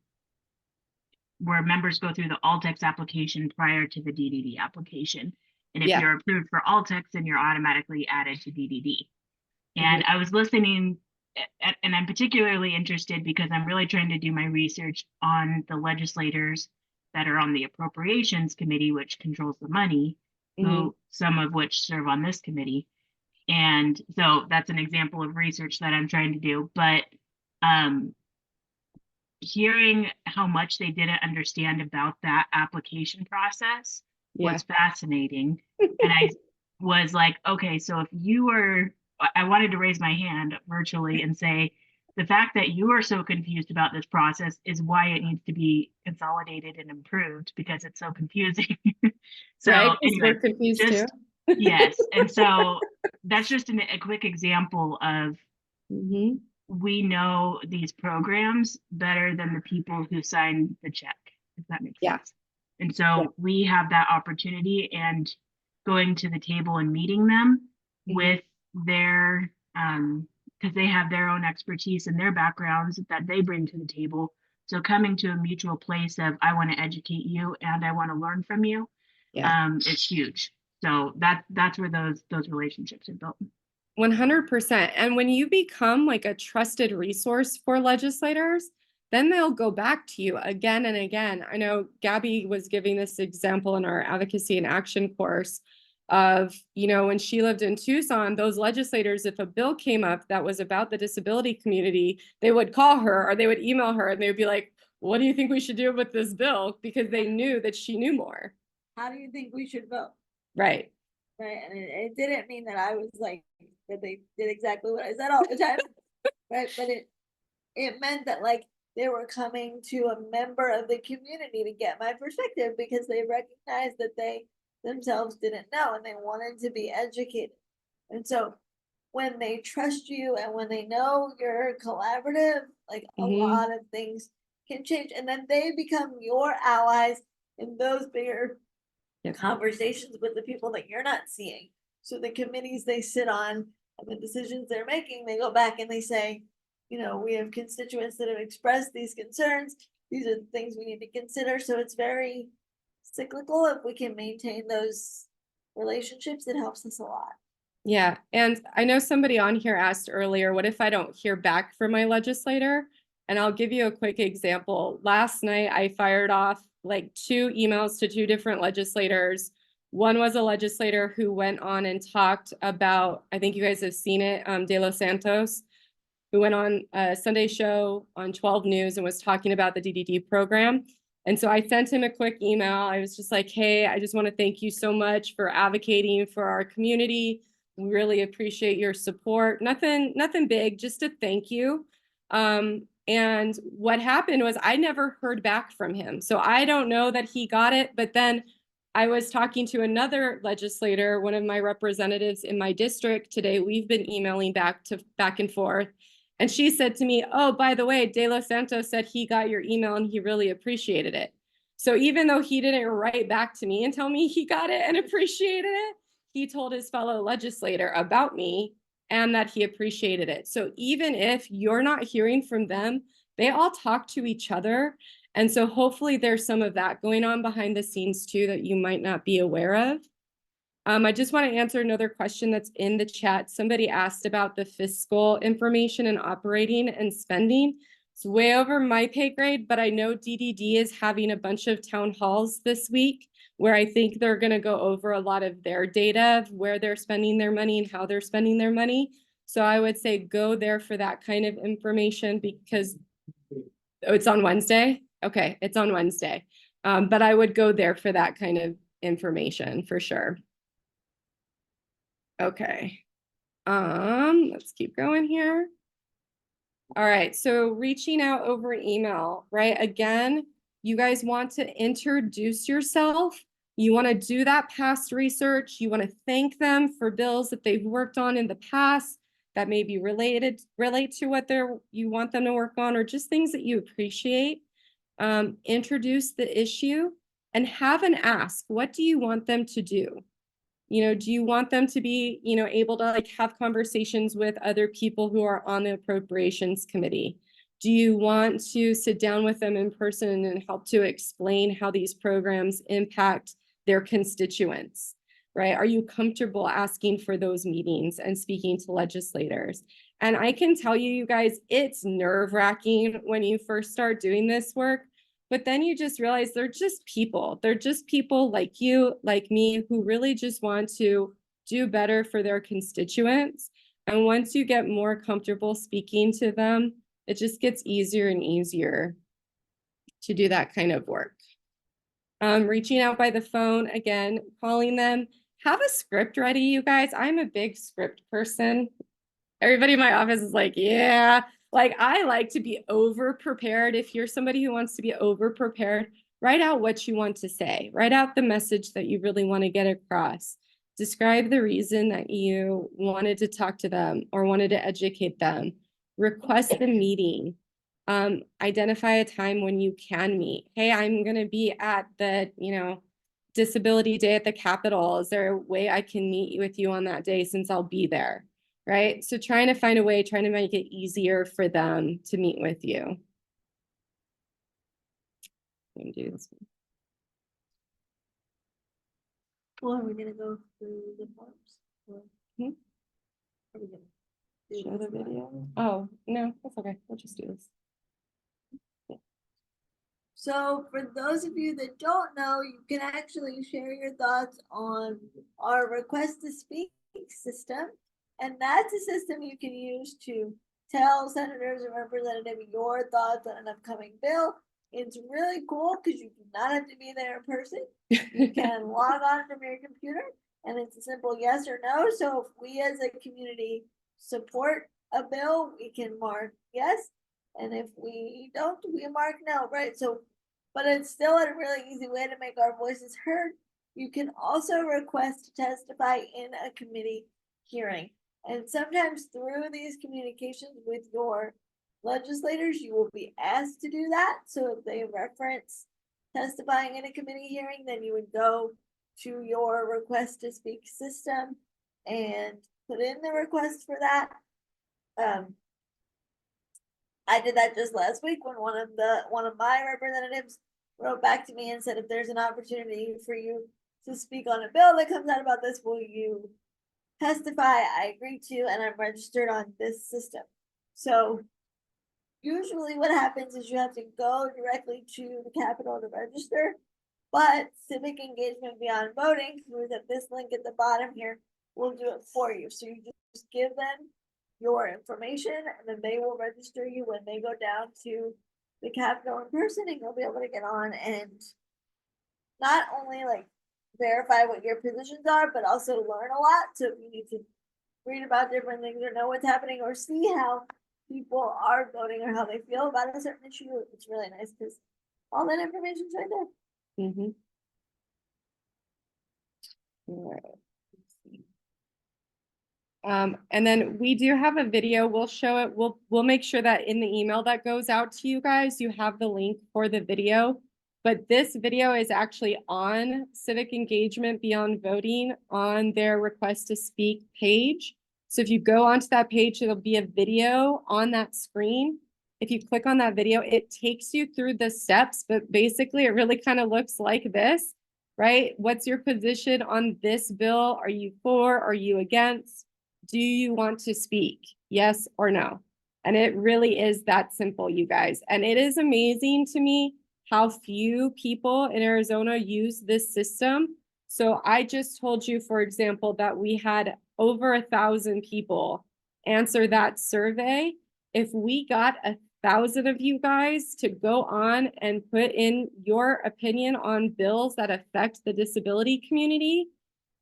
where members go through the Altex application prior to the DDD application. And if you're approved for Altex, then you're automatically added to DDD. And I was listening, and I'm particularly interested because I'm really trying to do my research on the legislators that are on the Appropriations Committee, which controls the money, who some of which serve on this committee. And so that's an example of research that I'm trying to do. But hearing how much they didn't understand about that application process was fascinating. And I was like, okay, so if you were, I wanted to raise my hand virtually and say, the fact that you are so confused about this process is why it needs to be consolidated and improved, because it's so confusing. So anyway, we're confused too. Yes. And so that's just a quick example of we know these programs better than the people who sign the check, if that makes sense. And so we have that opportunity, and going to the table and meeting them with their, because they have their own expertise and their backgrounds that they bring to the table. So coming to a mutual place of, I want to educate you and I want to learn from you, it's huge. So that's where those relationships are built. 100%. And when you become like a trusted resource for legislators, then they'll go back to you again and again. I know Gabby was giving this example in our advocacy and action course of, when she lived in Tucson, those legislators, if a bill came up that was about the disability community, they would call her or they would email her and they would be like, what do you think we should do with this bill? Because they knew that she knew more. How do you think we should vote? Right. Right. And it didn't mean that I was like, that they did exactly what I said all the time. Right. But it meant that like they were coming to a member of the community to get my perspective because they recognized that they themselves didn't know and they wanted to be educated. And so when they trust you and when they know you're collaborative, like a lot of things can change. And then they become your allies in those bigger conversations with the people that you're not seeing. So the committees they sit on and the decisions they're making, they go back and they say, we have constituents that have expressed these concerns. These are the things we need to consider. So it's very cyclical. If we can maintain those relationships, it helps us a lot. Yeah. And I know somebody on here asked earlier, what if I don't hear back from my legislator? And I'll give you a quick example. Last night, I fired off like 2 emails to 2 different legislators. One was a legislator who went on and talked about, I think you guys have seen it, De Los Santos, who went on a Sunday show on 12 News and was talking about the DDD program. And so I sent him a quick email. I was just like, hey, I just want to thank you so much for advocating for our community. We really appreciate your support. Nothing big, just a thank you. And what happened was I never heard back from him. So I don't know that he got it, but then I was talking to another legislator, one of my representatives in my district today. We've been emailing back and forth. And she said to me, oh, by the way, De Los Santos said he got your email and he really appreciated it. So even though he didn't write back to me and tell me he got it and appreciated it, he told his fellow legislator about me and that he appreciated it. So even if you're not hearing from them, they all talk to each other. And so hopefully there's some of that going on behind the scenes too that you might not be aware of. I just want to answer another question that's in the chat. Somebody asked about the fiscal information and operating and spending. It's way over my pay grade, but I know DDD is having a bunch of town halls this week where I think they're going to go over a lot of their data of where they're spending their money and how they're spending their money. So I would say go there for that kind of information because it's on Wednesday. Okay, it's on Wednesday. But I would go there for that kind of information for sure. Okay. Let's keep going here. All right, so reaching out over email, right? Again, you guys want to introduce yourself. You want to do that past research. You want to thank them for bills that they've worked on in the past that maybe relate to what you want them to work on, or just things that you appreciate. introduce the issue, and have an ask. What do you want them to do? You know, do you want them to be, you know, able to like have conversations with other people who are on the appropriations committee? Do you want to sit down with them in person and help to explain how these programs impact their constituents, right? Are you comfortable asking for those meetings and speaking to legislators? And I can tell you, you guys, it's nerve-wracking when you first start doing this work, but then you just realize they're just people. They're just people like you, like me, who really just want to do better for their constituents. And once you get more comfortable speaking to them, it just gets easier and easier to do that kind of work. Reaching out by the phone, again, calling them. Have a script ready, you guys. I'm a big script person. Everybody in my office is like, yeah, like I like to be over prepared. If you're somebody who wants to be over prepared, write out what you want to say, write out the message that you really want to get across. Describe the reason that you wanted to talk to them or wanted to educate them. Request a meeting. Identify a time when you can meet. Hey, I'm going to be at the, you know, Disability Day at the Capitol. Is there a way I can meet with you on that day since I'll be there? Right? So trying to find a way, trying to make it easier for them to meet with you. I'm gonna do this Well, are we gonna go through the forms? Or Hmm? are we gonna do Show the this live? video. Oh, no, that's okay. We'll just do this. So for those of you that don't know, you can actually share your thoughts on our request to speak system. And that's a system you can use to tell senators and representatives your thoughts on an upcoming bill. It's really cool because you do not have to be there in person. You can log on from your computer and it's a simple yes or no. So if we as a community support a bill, we can mark yes. And if we don't, we mark no, right? So, but it's still a really easy way to make our voices heard. You can also request to testify in a committee hearing. And sometimes through these communications with your legislators, you will be asked to do that. So if they reference testifying in a committee hearing, then you would go to your request to speak system and put in the request for that. I did that just last week when one of my representatives wrote back to me and said, if there's an opportunity for you to speak on a bill that comes out about this, will you testify? I agree to, and I'm registered on this system. So usually what happens is you have to go directly to the Capitol to register, but Civic Engagement Beyond Voting, who's at this link at the bottom here, will do it for you. So you just give them your information and then they will register you when they go down to the Capitol in person, and you'll be able to get on and not only like verify what your positions are, but also learn a lot. So if you need to read about different things or know what's happening or see how people are voting or how they feel about a certain issue, it's really nice because all that information's right there. Mm-hmm. All right. And then we do have a video. We'll show it. We'll make sure that in the email that goes out to you guys, you have the link for the video. But this video is actually on Civic Engagement Beyond Voting on their request to speak page. So if you go onto that page, there'll be a video on that screen. If you click on that video, it takes you through the steps, but basically it really kind of looks like this, right? What's your position on this bill? Are you for? Are you against? Do you want to speak? Yes or no? And it really is that simple, you guys. And it is amazing to me how few people in Arizona use this system. So I just told you, for example, that we had over 1,000 people answer that survey. If we got 1,000 of you guys to go on and put in your opinion on bills that affect the disability community,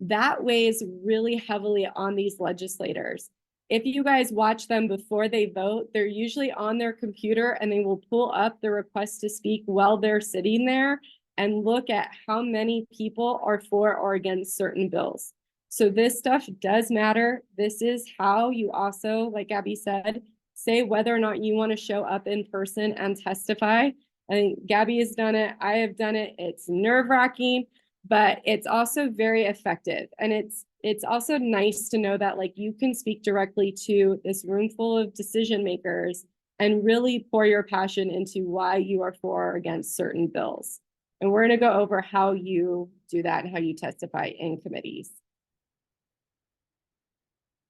that weighs really heavily on these legislators. If you guys watch them before they vote, they're usually on their computer and they will pull up the request to speak while they're sitting there and look at how many people are for or against certain bills. So this stuff does matter. This is how you also, like Gabby said, say whether or not you want to show up in person and testify. I think Gabby has done it. I have done it. It's nerve-wracking, but it's also very effective. And it's also nice to know that like you can speak directly to this room full of decision makers and really pour your passion into why you are for or against certain bills. And we're going to go over how you do that and how you testify in committees.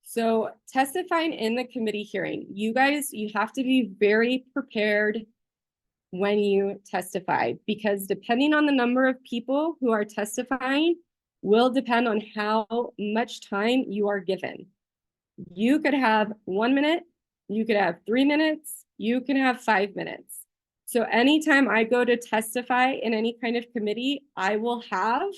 So testifying in the committee hearing, you guys, you have to be very prepared when you testify, because depending on the number of people who are testifying will depend on how much time you are given. You could have 1 minute, you could have 3 minutes, you can have 5 minutes. So anytime I go to testify in any kind of committee, I will have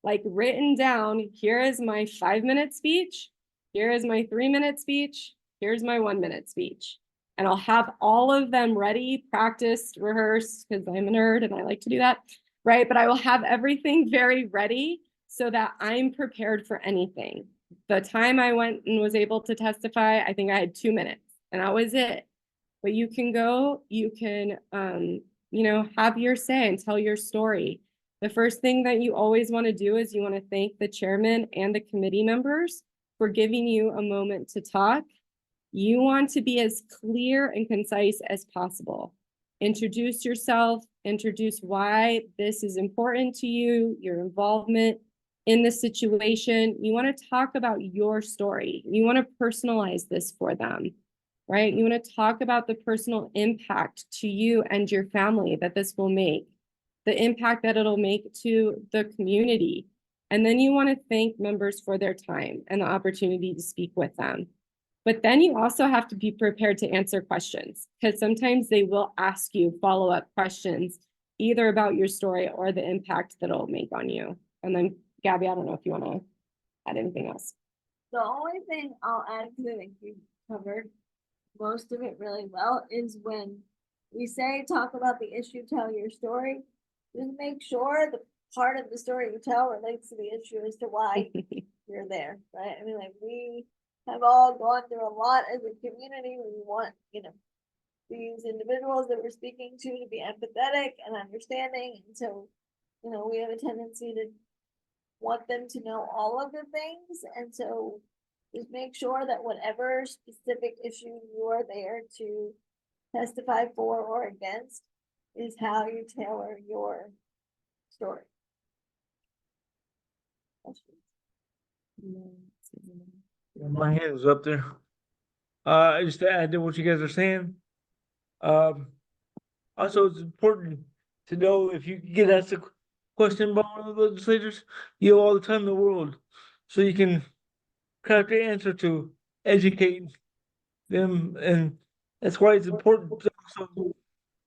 like written down, here is my 5-minute speech, here is my 3-minute speech, here's my 1-minute speech. And I'll have all of them ready, practiced, rehearsed, because I'm a nerd and I like to do that, right? But I will have everything very ready so that I'm prepared for anything. The time I went and was able to testify, I think I had 2 minutes and that was it. But you can go, you can, have your say and tell your story. The first thing that you always want to do is you want to thank the chairman and the committee members for giving you a moment to talk. You want to be as clear and concise as possible. Introduce yourself, introduce why this is important to you, your involvement in the situation. You want to talk about your story. You want to personalize this for them, right? You want to talk about the personal impact to you and your family that this will make, the impact that it'll make to the community. And then you want to thank members for their time and the opportunity to speak with them. But then you also have to be prepared to answer questions, because sometimes they will ask you follow-up questions, either about your story or the impact that it'll make on you. And then Gabby, I don't know if you want to add anything else. The only thing I'll add to it, you covered most of it really well, is when we say talk about the issue, tell your story, just make sure the part of the story you tell relates to the issue as to why you're there, right? I mean, like, we have all gone through a lot as a community. We want, these individuals that we're speaking to be empathetic and understanding. And so, we have a tendency to want them to know all of the things. And so just make sure that whatever specific issue you are there to testify for or against is how you tailor your story. Yeah, my hand was up there. Just to add to what you guys are saying. Also, it's important to know if you get asked a question by one of the legislators, you have all the time in the world, so you can craft an answer to educate them, and that's why it's important to also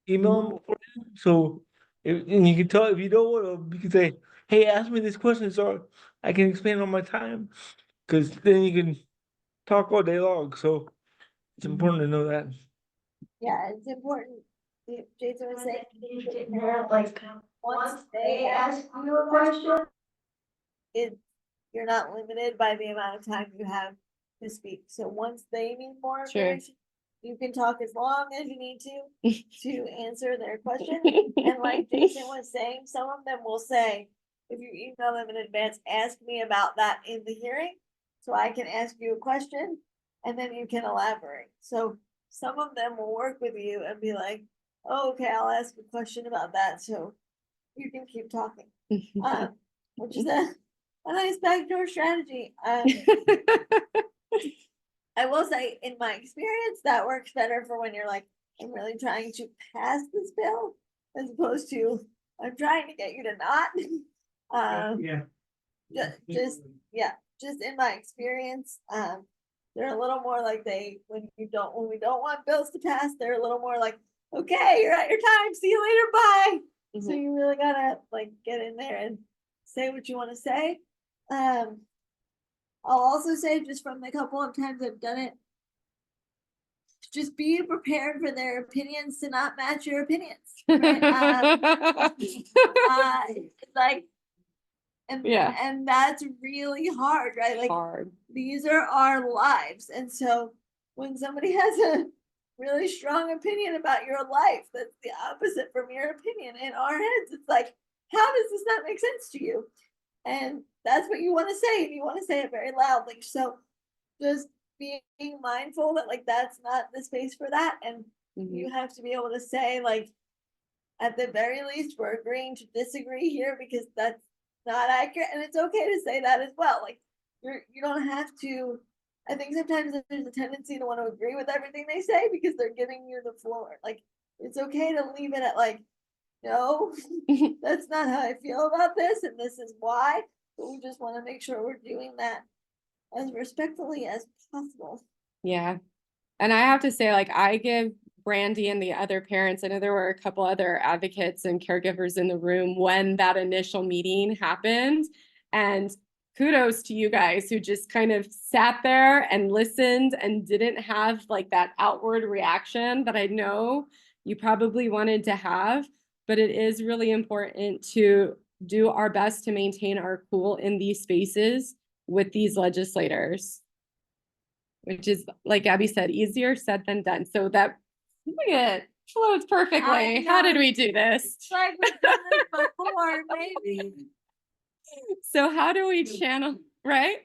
email them beforehand. So, and you can tell if you don't want to, you can say, "Hey, ask me this question so I can expand on my time," because then you can talk all day long. So it's important to know that. Yeah, it's important. Jason was saying, Like, once they ask you a question, you're not limited by the amount of time you have to speak. So once they need more Sure. information, you can talk as long as you need to answer their question. And like Jason was saying, some of them will say, if you email them in advance, ask me about that in the hearing, so I can ask you a question, and then you can elaborate. So some of them will work with you and be like, oh, okay, I'll ask a question about that, so you can keep talking. Which is a nice backdoor strategy. I will say, in my experience, that works better for when you're like, I'm really trying to pass this bill, as opposed to I'm trying to get you to not. Yeah. Just in my experience, they're a little more like when we don't want bills to pass, they're a little more like, okay, you're at your time, see you later, bye. So you really gotta like get in there and say what you want to say. I'll also say, just from the couple of times I've done it, just be prepared for their opinions to not match your opinions. Right? And that's really hard, right? Like, hard. These are our lives. And so when somebody has a really strong opinion about your life that's the opposite from your opinion. In our heads, it's like, how does this not make sense to you? And that's what you want to say, and you want to say it very loudly. So just being mindful that like that's not the space for that. And Mhm. you have to be able to say, like, at the very least, we're agreeing to disagree here because that's not accurate. And it's okay to say that as well. Like you don't have to. I think sometimes there's a tendency to want to agree with everything they say because they're giving you the floor. Like it's okay to leave it at like, no, that's not how I feel about this, and this is why. But we just want to make sure we're doing that as respectfully as possible. Yeah. And I have to say, like, I give Brandy and the other parents, I know there were a couple other advocates and caregivers in the room when that initial meeting happened. And kudos to you guys who just kind of sat there and listened and didn't have like that outward reaction that I know you probably wanted to have. But it is really important to do our best to maintain our cool in these spaces with these legislators, which is, like Abby said, easier said than done. So that, look at it, flows perfectly. How did we do this? It's like we've done this before, maybe. So how do we channel, right?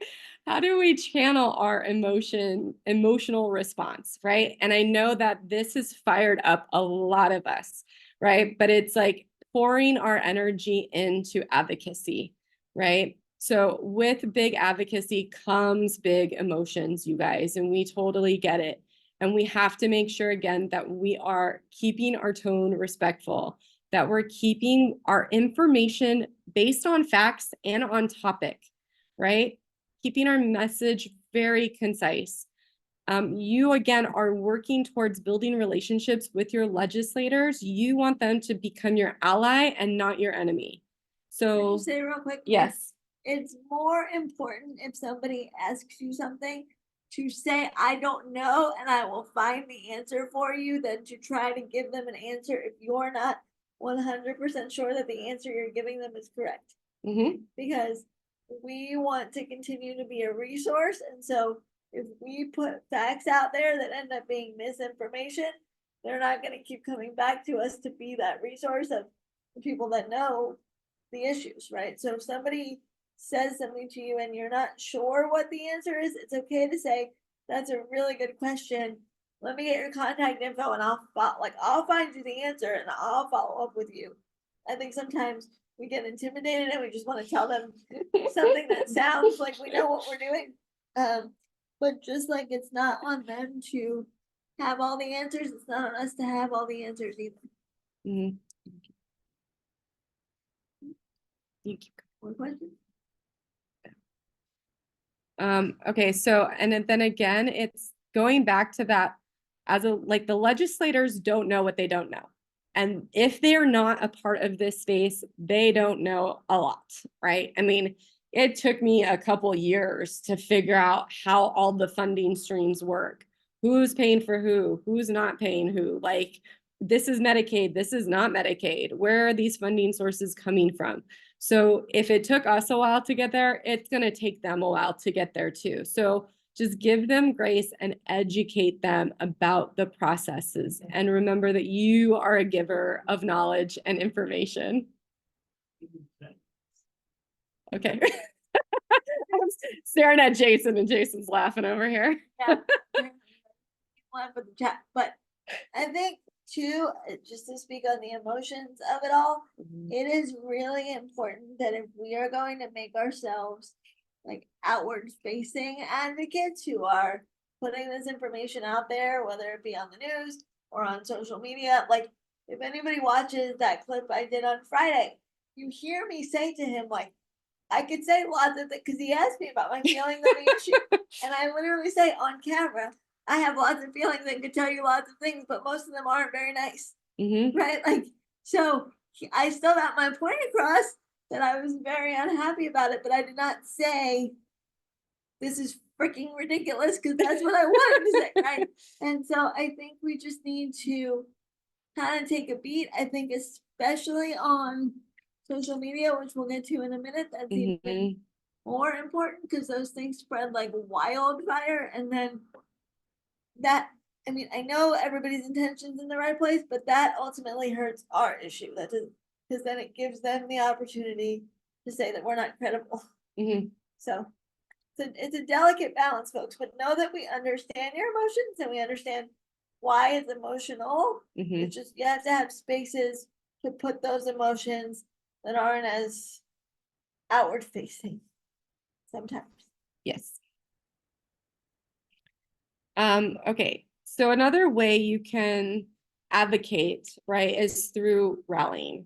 How do we channel our emotional response, right? And I know that this has fired up a lot of us, right? But it's like pouring our energy into advocacy, right? So with big advocacy comes big emotions, you guys, and we totally get it. And we have to make sure, again, that we are keeping our tone respectful, that we're keeping our information based on facts and on topic, right? Keeping our message very concise. You, again, are working towards building relationships with your legislators. You want them to become your ally and not your enemy. Can So, you say real quick? yes. It's more important if somebody asks you something to say, I don't know, and I will find the answer for you, than to try to give them an answer if you're not 100% sure that the answer you're giving them is correct. Mm-hmm. Because we want to continue to be a resource. And so if we put facts out there that end up being misinformation, they're not going to keep coming back to us to be that resource of the people that know the issues, right? So if somebody says something to you and you're not sure what the answer is, it's okay to say, that's a really good question. Let me get your contact info and I'll find you the answer and I'll follow up with you. I think sometimes we get intimidated and we just want to tell them something that sounds like we know what we're doing. But just like it's not on them to have all the answers, it's not on us to have all the answers either. Mm-hmm. You keep One question? Okay, so, and then again, it's going back to that as a, like, the legislators don't know what they don't know. And if they're not a part of this space, they don't know a lot, right? I mean, it took me a couple years to figure out how all the funding streams work. Who's paying for who's not paying who, like, this is Medicaid, this is not Medicaid. Where are these funding sources coming from? So if it took us a while to get there, it's going to take them a while to get there too. So just give them grace and educate them about the processes. And remember that you are a giver of knowledge and information. Okay. I'm staring at Jason and Jason's laughing over here. Yeah. One for the chat, but I think too, just to speak on the emotions of it all, it is really important that if we are going to make ourselves like outward facing advocates who are putting this information out there, whether it be on the news or on social media, like if anybody watches that clip I did on Friday, you hear me say to him, like, I could say lots of things because he asked me about my feelings on the issue. And I literally say on camera, I have lots of feelings and could tell you lots of things, but most of them aren't very nice. Mm-hmm. Right? Like, so I still got my point across that I was very unhappy about it, but I did not say this is freaking ridiculous because that's what I wanted to say. Right. And so I think we just need to kind of take a beat. I think, especially on social media, which we'll get to in a minute, that's even more important because those things spread like wildfire. And then that I mean, I know everybody's intentions in the right place, but that ultimately hurts our issue. That does, because then it gives them the opportunity to say that we're not credible. Mhm. So it's a delicate balance, folks, but know that we understand your emotions and we understand why it's emotional. Mhm. It's just you have to have spaces to put those emotions that aren't as outward facing sometimes. Yes. Okay, so another way you can advocate, right, is through rallying.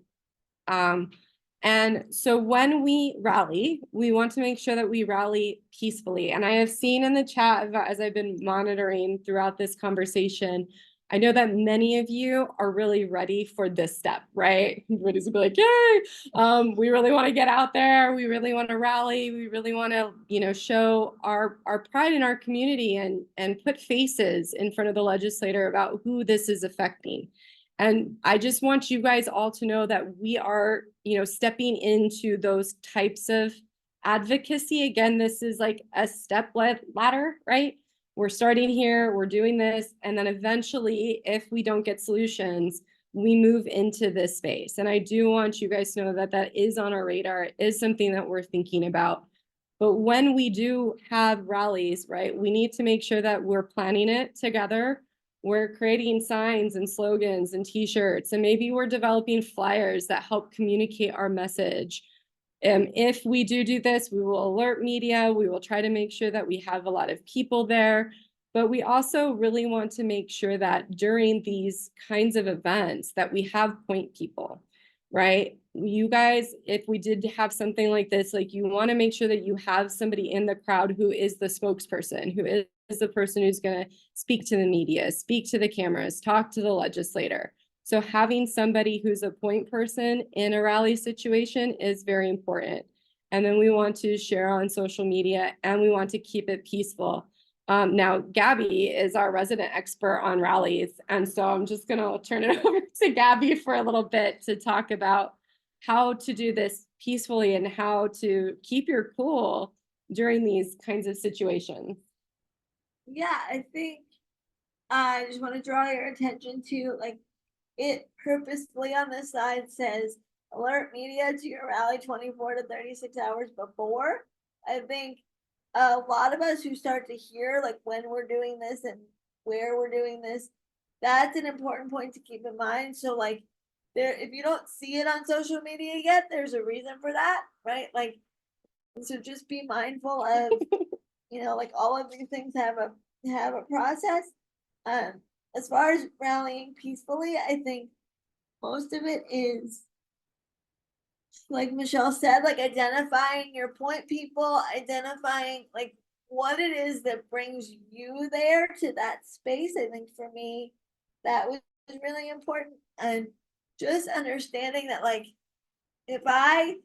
And so when we rally, we want to make sure that we rally peacefully. And I have seen in the chat, as I've been monitoring throughout this conversation, I know that many of you are really ready for this step, right? Everybody's gonna be like, yay, we really want to get out there. We really want to rally. We really want to, show our pride in our community and put faces in front of the legislator about who this is affecting. And I just want you guys all to know that we are, stepping into those types of advocacy. Again, this is like a step ladder, right? We're starting here, we're doing this, and then eventually, if we don't get solutions, we move into this space. And I do want you guys to know that that is on our radar, it is something that we're thinking about. But when we do have rallies, right, we need to make sure that we're planning it together. We're creating signs and slogans and t-shirts, and maybe we're developing flyers that help communicate our message. If we do this, we will alert media. We will try to make sure that we have a lot of people there. But we also really want to make sure that during these kinds of events that we have point people, right? You guys, if we did have something like this, like you want to make sure that you have somebody in the crowd who is the spokesperson, who is the person who's going to speak to the media, speak to the cameras, talk to the legislator. So having somebody who's a point person in a rally situation is very important. And then we want to share on social media and we want to keep it peaceful. Now, Gabby is our resident expert on rallies. And so I'm just going to turn it over to Gabby for a little bit to talk about how to do this peacefully and how to keep your cool during these kinds of situations. Yeah, I think I just want to draw your attention to like it purposefully on the side says alert media to your rally 24 to 36 hours before. I think a lot of us who start to hear like when we're doing this and where we're doing this, that's an important point to keep in mind. So like there, if you don't see it on social media yet, there's a reason for that, right? Like, so just be mindful of, like all of these things have a process. As far as rallying peacefully, I think most of it is like Michele said, like identifying your point people, identifying like what it is that brings you there to that space. I think for me, that was really important. And just understanding that like if I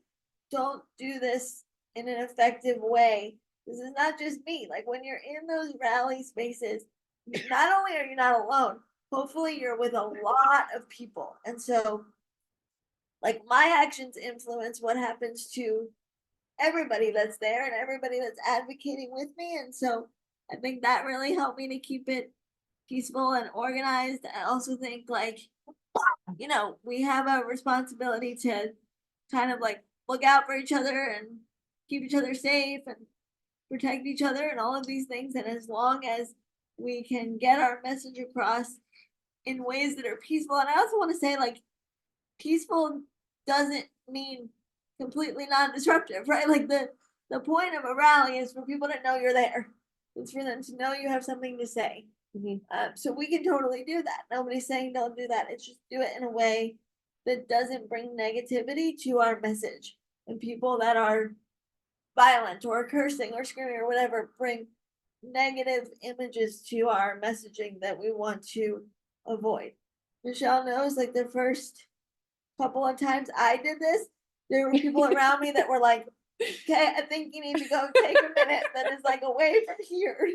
don't do this in an effective way, this is not just me. Like when you're in those rally spaces, not only are you not alone, hopefully you're with a lot of people. And so like my actions influence what happens to everybody that's there and everybody that's advocating with me. And so I think that really helped me to keep it peaceful and organized. I also think like, we have a responsibility to kind of like look out for each other and keep each other safe and protect each other and all of these things. And as long as we can get our message across in ways that are peaceful, and I also want to say like peaceful doesn't mean completely non-disruptive, right? Like the point of a rally is for people to know you're there. It's for them to know you have something to say. So we can totally do that. Nobody's saying don't do that. It's just do it in a way that doesn't bring negativity to our message. And people that are violent or cursing or screaming or whatever bring negative images to our messaging that we want to avoid. Michele knows like the first couple of times I did this, there were people around me that were like, okay, I think you need to go take a minute that is like away from here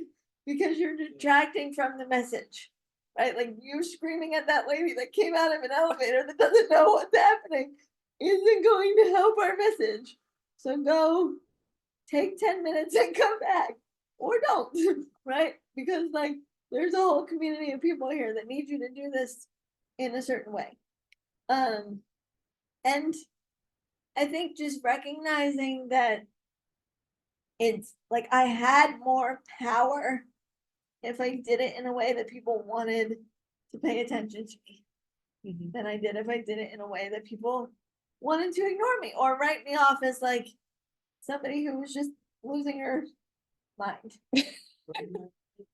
because you're detracting from the message, right? Like you screaming at that lady that came out of an elevator that doesn't know what's happening isn't going to help our message. So go take 10 minutes and come back or don't, right? Because like there's a whole community of people here that need you to do this in a certain way. And I think just recognizing that it's like I had more power if I did it in a way that people wanted to pay attention to me Mhm. than I did if I did it in a way that people wanted to ignore me or write me off as like somebody who was just losing her mind.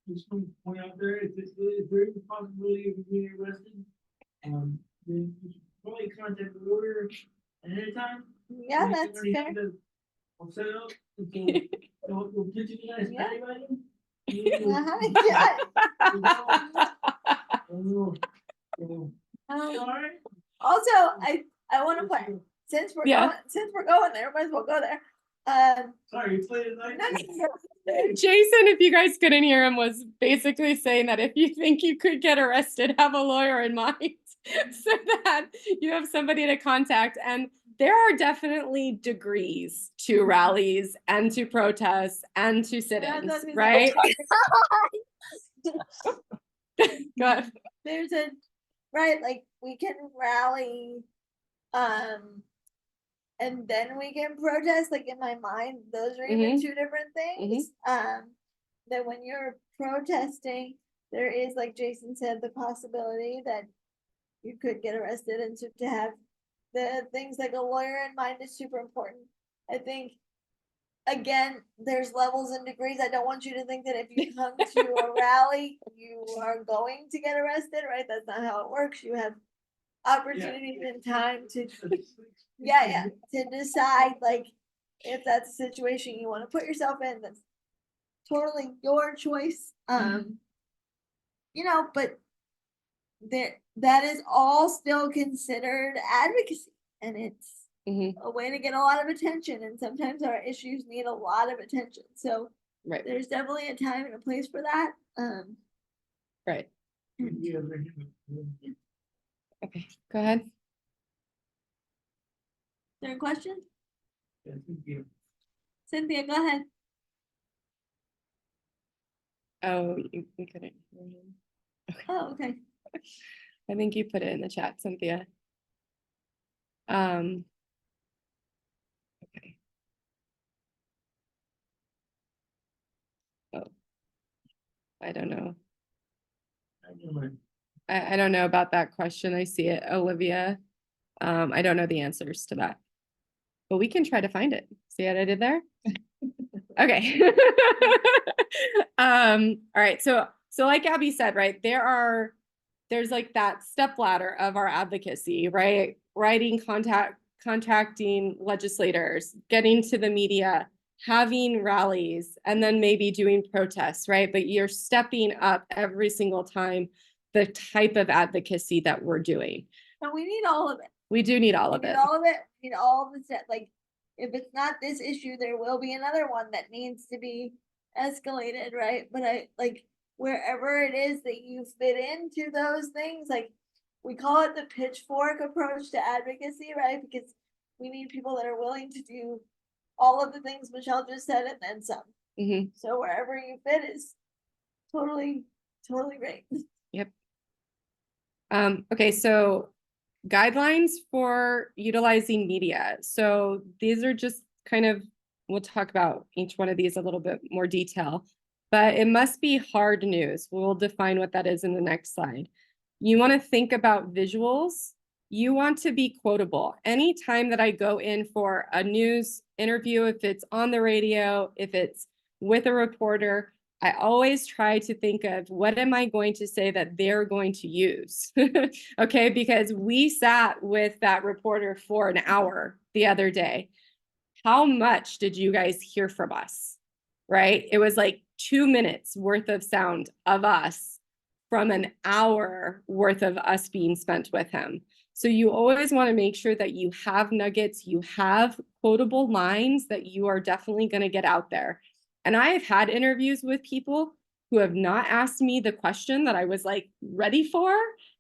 Just want to point out there, if there is a possibility of being arrested, then you should probably contact the lawyer ahead of time. Yeah, You that's already fair. have the- I'll set it up, and so you'll pitch it as Yeah. patio item. Um, also, I want to put since we're Yeah. going there, might as well go there. Sorry, it's late at night. Jason, if you guys couldn't hear him, was basically saying that if you think you could get arrested, have a lawyer in mind so that you have somebody to contact. And there are definitely degrees to rallies and to protests and to sit-ins, thought he was right? Go ahead. There's a right, like we can rally, and then we can protest. Like in my mind, those are even two different things. That when you're protesting, there is, like Jason said, the possibility that you could get arrested, and so to have the things like a lawyer in mind is super important. I think again, there's levels and degrees. I don't want you to think that if you come to a rally, you are going to get arrested, right? That's not how it works. You have opportunities and time to to decide like if that's a situation you want to put yourself in. That's totally your choice. You know, but that is all still considered advocacy, and it's a way to get a lot of attention, and sometimes our issues need a lot of attention. So Right. there's definitely a time and a place for that. Right. Yeah, Okay, go ahead. Is there a question? thank you. Cynthia, go ahead. Oh, you couldn't hear him. Oh, okay. I think you put it in the chat, Cynthia. Okay. Oh, I don't know. I don't know about that question. I see it, Olivia. I don't know the answers to that, but we can try to find it. See what I did there? Okay. All right. So like Abby said, right, there's like that step ladder of our advocacy, right? Contacting legislators, getting to the media, having rallies, and then maybe doing protests, right? But you're stepping up every single time the type of advocacy that we're doing. And we need all of it. We do need all of We need it. all of it. We need all of the steps. Like if it's not this issue, there will be another one that needs to be escalated, right? But I like wherever it is that you fit into those things, like we call it the pitchfork approach to advocacy, right? Because we need people that are willing to do all of the things Michele just said and then some. So wherever you fit is totally great. Yep. Okay, so guidelines for utilizing media. So these are just kind of, we'll talk about each one of these a little bit more detail, but it must be hard news. We'll define what that is in the next slide. You want to think about visuals. You want to be quotable. Anytime that I go in for a news interview, if it's on the radio, if it's with a reporter, I always try to think of what am I going to say that they're going to use, okay? Because we sat with that reporter for an hour the other day. How much did you guys hear from us, right? It was like 2 minutes worth of sound of us from an hour worth of us being spent with him. So you always want to make sure that you have nuggets, you have quotable lines that you are definitely going to get out there. And I have had interviews with people who have not asked me the question that I was like ready for.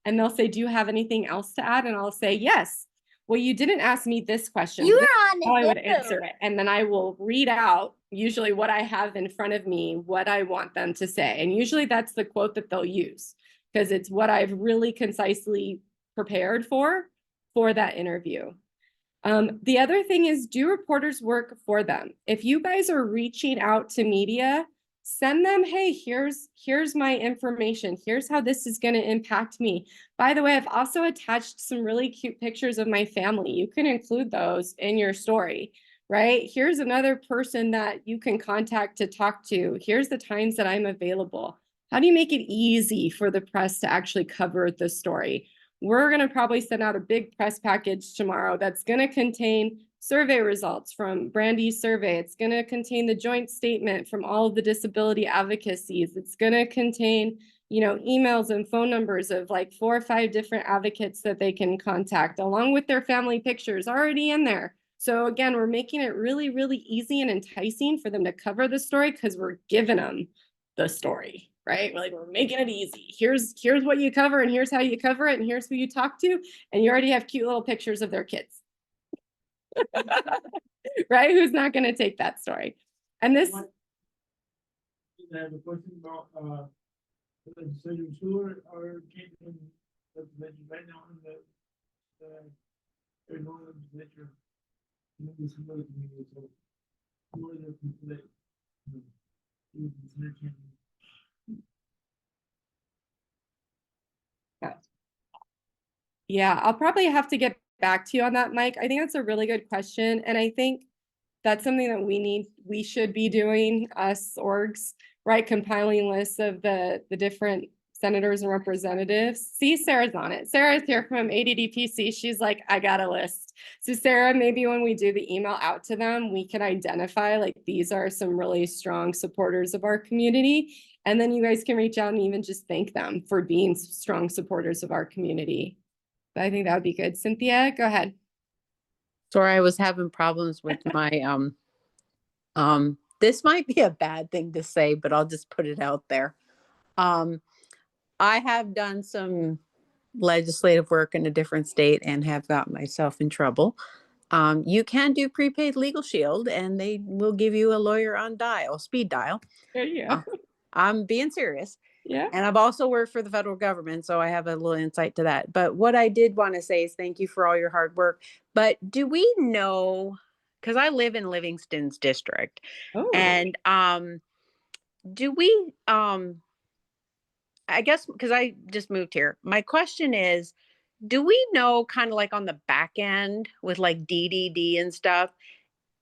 And they'll say, do you have anything else to add? And I'll say, yes. Well, you didn't ask me this question. You were on how I would answer it. And then I will read out usually what I have in front of me, what I want them to say. And usually that's the quote that they'll use because it's what I've really concisely prepared for that interview. The other thing is do reporters work for them. If you guys are reaching out to media, send them, hey, here's my information. Here's how this is going to impact me. By the way, I've also attached some really cute pictures of my family. You can include those in your story, right? Here's another person that you can contact to talk to. Here's the times that I'm available. How do you make it easy for the press to actually cover the story? We're going to probably send out a big press package tomorrow that's going to contain survey results from Brandy's survey. It's going to contain the joint statement from all of the disability advocacies. It's going to contain, you know, emails and phone numbers of like 4 or 5 different advocates that they can contact, along with their family pictures already in there. So again, we're making it really, really easy and enticing for them to cover the story because we're giving them the story. Right? We're making it easy. Here's what you cover and here's how you cover it and here's who you talk to. And you already have cute little pictures of their kids. Right? Who's not going to take that story? And this. I have a question about the legislative tour or came right now in the Illinois legislature. This is another community, so who are the people that you consider candidates? Yeah, I'll probably have to get back to you on that, Mike. I think that's a really good question. And I think that's something that we should be doing, us orgs, right? Compiling lists of the different senators and representatives. See, Sarah's on it. Sarah's here from ADDPC. She's like, I got a list. So Sarah, maybe when we do the email out to them, we can identify like these are some really strong supporters of our community. And then you guys can reach out and even just thank them for being strong supporters of our community. But I think that would be good. Cynthia, go ahead. Sorry, I was having problems with my this might be a bad thing to say, but I'll just put it out there. I have done some legislative work in a different state and have got myself in trouble. You can do prepaid legal shield and they will give you a lawyer on speed dial. There you go. I'm being serious. Yeah. And I've also worked for the federal government, so I have a little insight to that. But what I did want to say is thank you for all your hard work. But do we know, because I live in Livingston's district, Oh. and do we, I guess, because I just moved here, my question is, do we know kind of like on the back end with like DDD and stuff,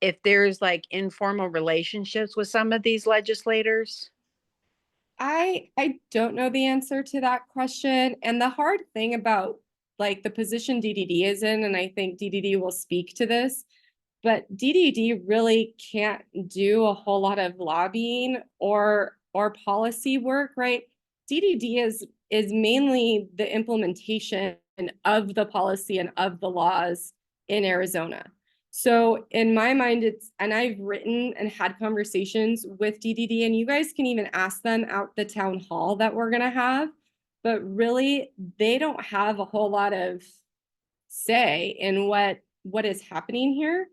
if there's like informal relationships with some of these legislators? I don't know the answer to that question. And the hard thing about like the position DDD is in, and I think DDD will speak to this, but DDD really can't do a whole lot of lobbying or policy work, right? DDD is mainly the implementation of the policy and of the laws in Arizona. So in my mind, and I've written and had conversations with DDD, and you guys can even ask them out the town hall that we're gonna have, but really they don't have a whole lot of say in what is happening here.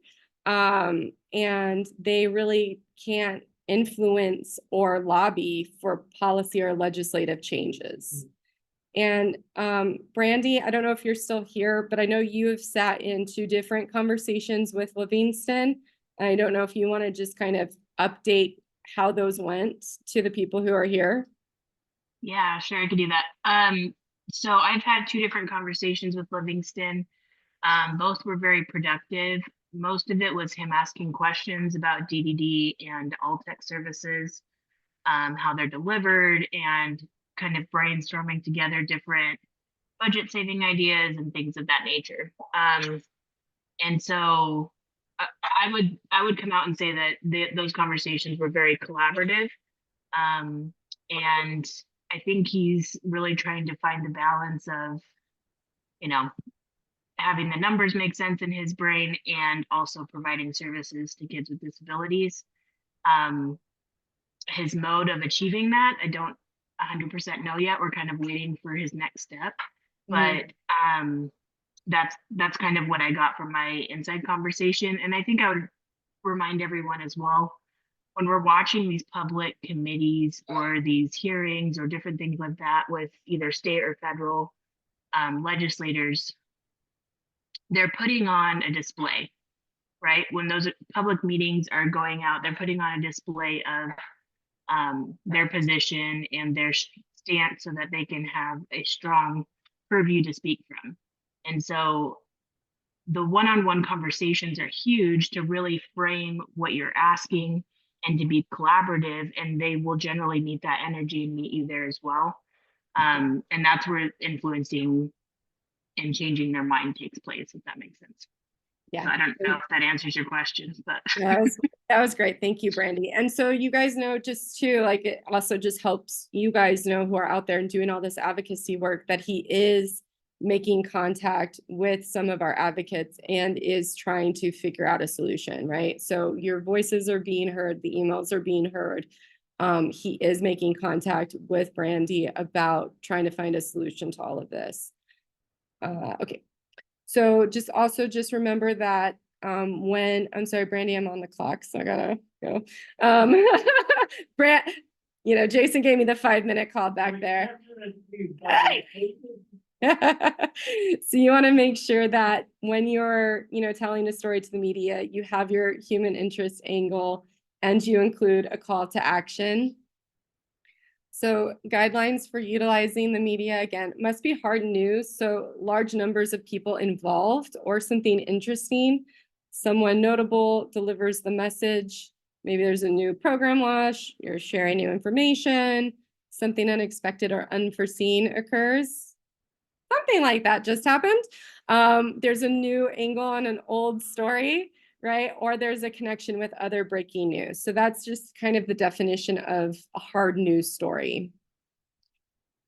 And they really can't influence or lobby for policy or legislative changes. And Brandy, I don't know if you're still here, but I know you have sat in 2 different conversations with Livingston. I don't know if you want to just kind of update how those went to the people who are here. Yeah, sure, I could do that. So I've had 2 different conversations with Livingston. Both were very productive. Most of it was him asking questions about DDD and Altec services, how they're delivered, and kind of brainstorming together different budget saving ideas and things of that nature. And so I would come out and say that those conversations were very collaborative. And I think he's really trying to find the balance of, you know, having the numbers make sense in his brain and also providing services to kids with disabilities. His mode of achieving that, I don't 100% know yet. We're kind of waiting for his next step, but that's kind of what I got from my inside conversation. And I think I would remind everyone as well, when we're watching these public committees or these hearings or different things like that with either state or federal legislators, they're putting on a display, right? When those public meetings are going out, they're putting on a display of their position and their stance so that they can have a strong purview to speak from. And so the one-on-one conversations are huge to really frame what you're asking and to be collaborative, and they will generally meet that energy and meet you there as well. And that's where influencing and changing their mind takes place, if that makes sense. Yeah. So I don't know if that answers your question, but That was great. Thank you, Brandy. And so you guys know, just too, like, it also just helps you guys know who are out there and doing all this advocacy work, that he is making contact with some of our advocates and is trying to figure out a solution, right? So your voices are being heard, the emails are being heard. He is making contact with Brandy about trying to find a solution to all of this. Okay. So just remember that when, I'm sorry, Brandy, I'm on the clock, so I gotta go. Jason gave me the 5-minute call back there. So you want to make sure that when you're, telling a story to the media, you have your human interest angle and you include a call to action. So guidelines for utilizing the media, again, must be hard news. So large numbers of people involved or something interesting. Someone notable delivers the message. Maybe there's a new program launch, you're sharing new information, something unexpected or unforeseen occurs. Something like that just happened. There's a new angle on an old story, right? Or there's a connection with other breaking news. So that's just kind of the definition of a hard news story.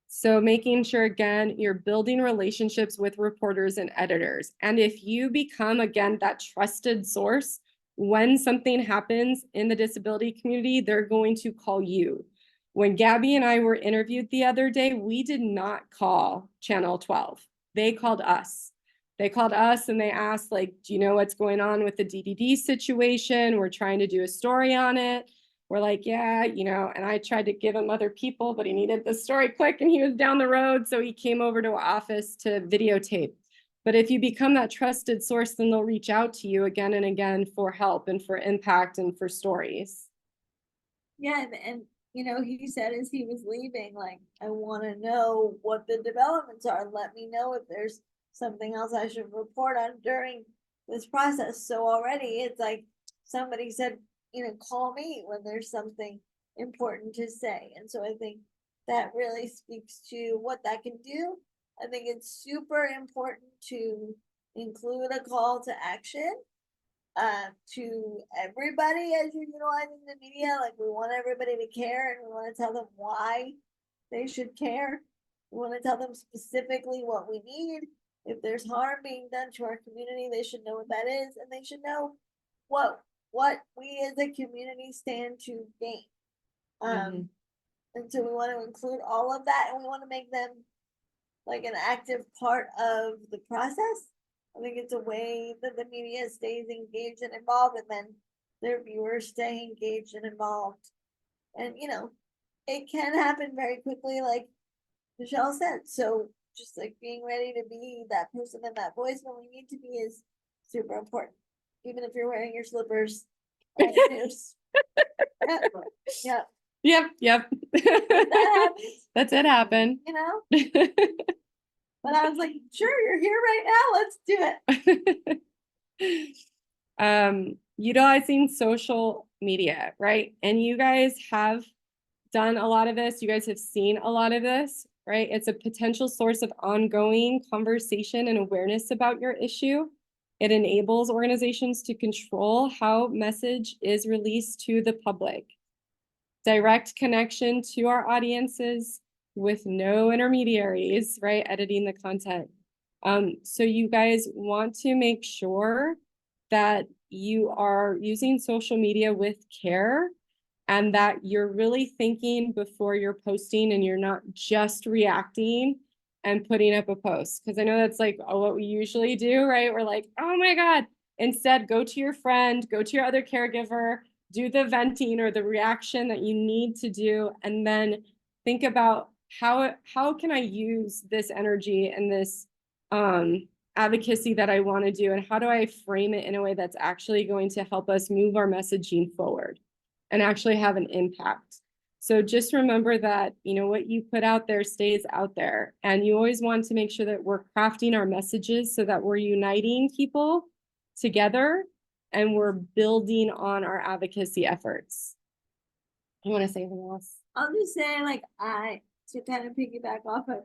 So making sure, again, you're building relationships with reporters and editors. And if you become, again, that trusted source, when something happens in the disability community, they're going to call you. When Gabby and I were interviewed the other day, we did not call Channel 12. They called us. They called us and they asked, like, do you know what's going on with the DDD situation? We're trying to do a story on it. We're like, yeah, and I tried to give him other people, but he needed the story quick and he was down the road. So he came over to our office to videotape. But if you become that trusted source, then they'll reach out to you again and again for help and for impact and for stories. Yeah, and he said as he was leaving, like, I want to know what the developments are. Let me know if there's something else I should report on during this process. So already it's like somebody said, call me when there's something important to say. And so I think that really speaks to what that can do. I think it's super important to include a call to action to everybody as you're utilizing the media. Like, we want everybody to care and we want to tell them why they should care. We want to tell them specifically what we need. If there's harm being done to our community, they should know what that is, and they should know what we as a community stand to gain. And so we want to include all of that, and we want to make them like an active part of the process. I think it's a way that the media stays engaged and involved, and then their viewers stay engaged and involved. And it can happen very quickly, like Michele said. So just like being ready to be that person and that voice when we need to be is super important, even if you're wearing your slippers. Yeah. Yep. That's it happened. But I was like, sure, you're here right now. Let's do it. Utilizing social media, right? And you guys have done a lot of this. You guys have seen a lot of this, right? It's a potential source of ongoing conversation and awareness about your issue. It enables organizations to control how message is released to the public. Direct connection to our audiences with no intermediaries, right? Editing the content. So you guys want to make sure that you are using social media with care and that you're really thinking before you're posting and you're not just reacting and putting up a post. Because I know that's like what we usually do, right? We're like, oh my God. Instead, go to your friend, go to your other caregiver, do the venting or the reaction that you need to do, and then think about how can I use this energy and this advocacy that I want to do, and how do I frame it in a way that's actually going to help us move our messaging forward and actually have an impact. So just remember that, what you put out there stays out there, and you always want to make sure that we're crafting our messages so that we're uniting people together and we're building on our advocacy efforts. You want to say anything else? I'll just say, like, to kind of piggyback off of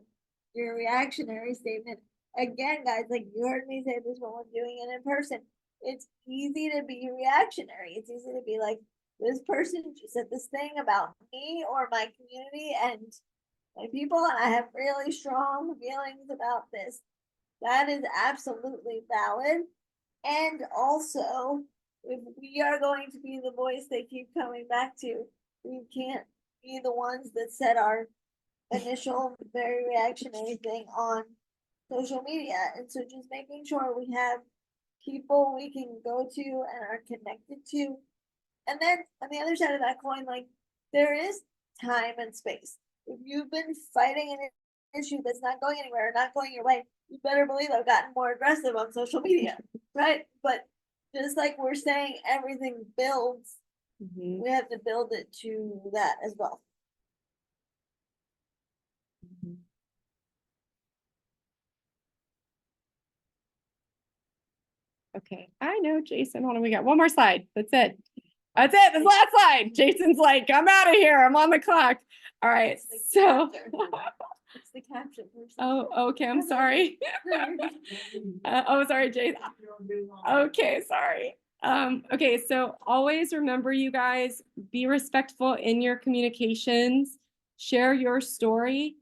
your reactionary statement, again, guys, like you heard me say this when we're doing it in person, it's easy to be reactionary. It's easy to be like, this person just said this thing about me or my community and my people, and I have really strong feelings about this. That is absolutely valid. And also, if we are going to be the voice they keep coming back to, we can't be the ones that said our initial very reactionary thing on social media. And so just making sure we have people we can go to and are connected to. And then on the other side of that coin, like, there is time and space. If you've been fighting an issue that's not going anywhere or not going your way, you better believe I've gotten more aggressive on social media, right? But just like we're saying, everything builds. We have to build it to that as well. Okay, I know, Jason. Hold on, we got one more slide. That's it. That's it. This last slide. Jason's like, I'm out of here. I'm on the clock. All right. So, It's the caption. oh, okay. I'm sorry. Sorry, Jason. Okay, sorry. Okay, so always remember, you guys, be respectful in your communications, share your story,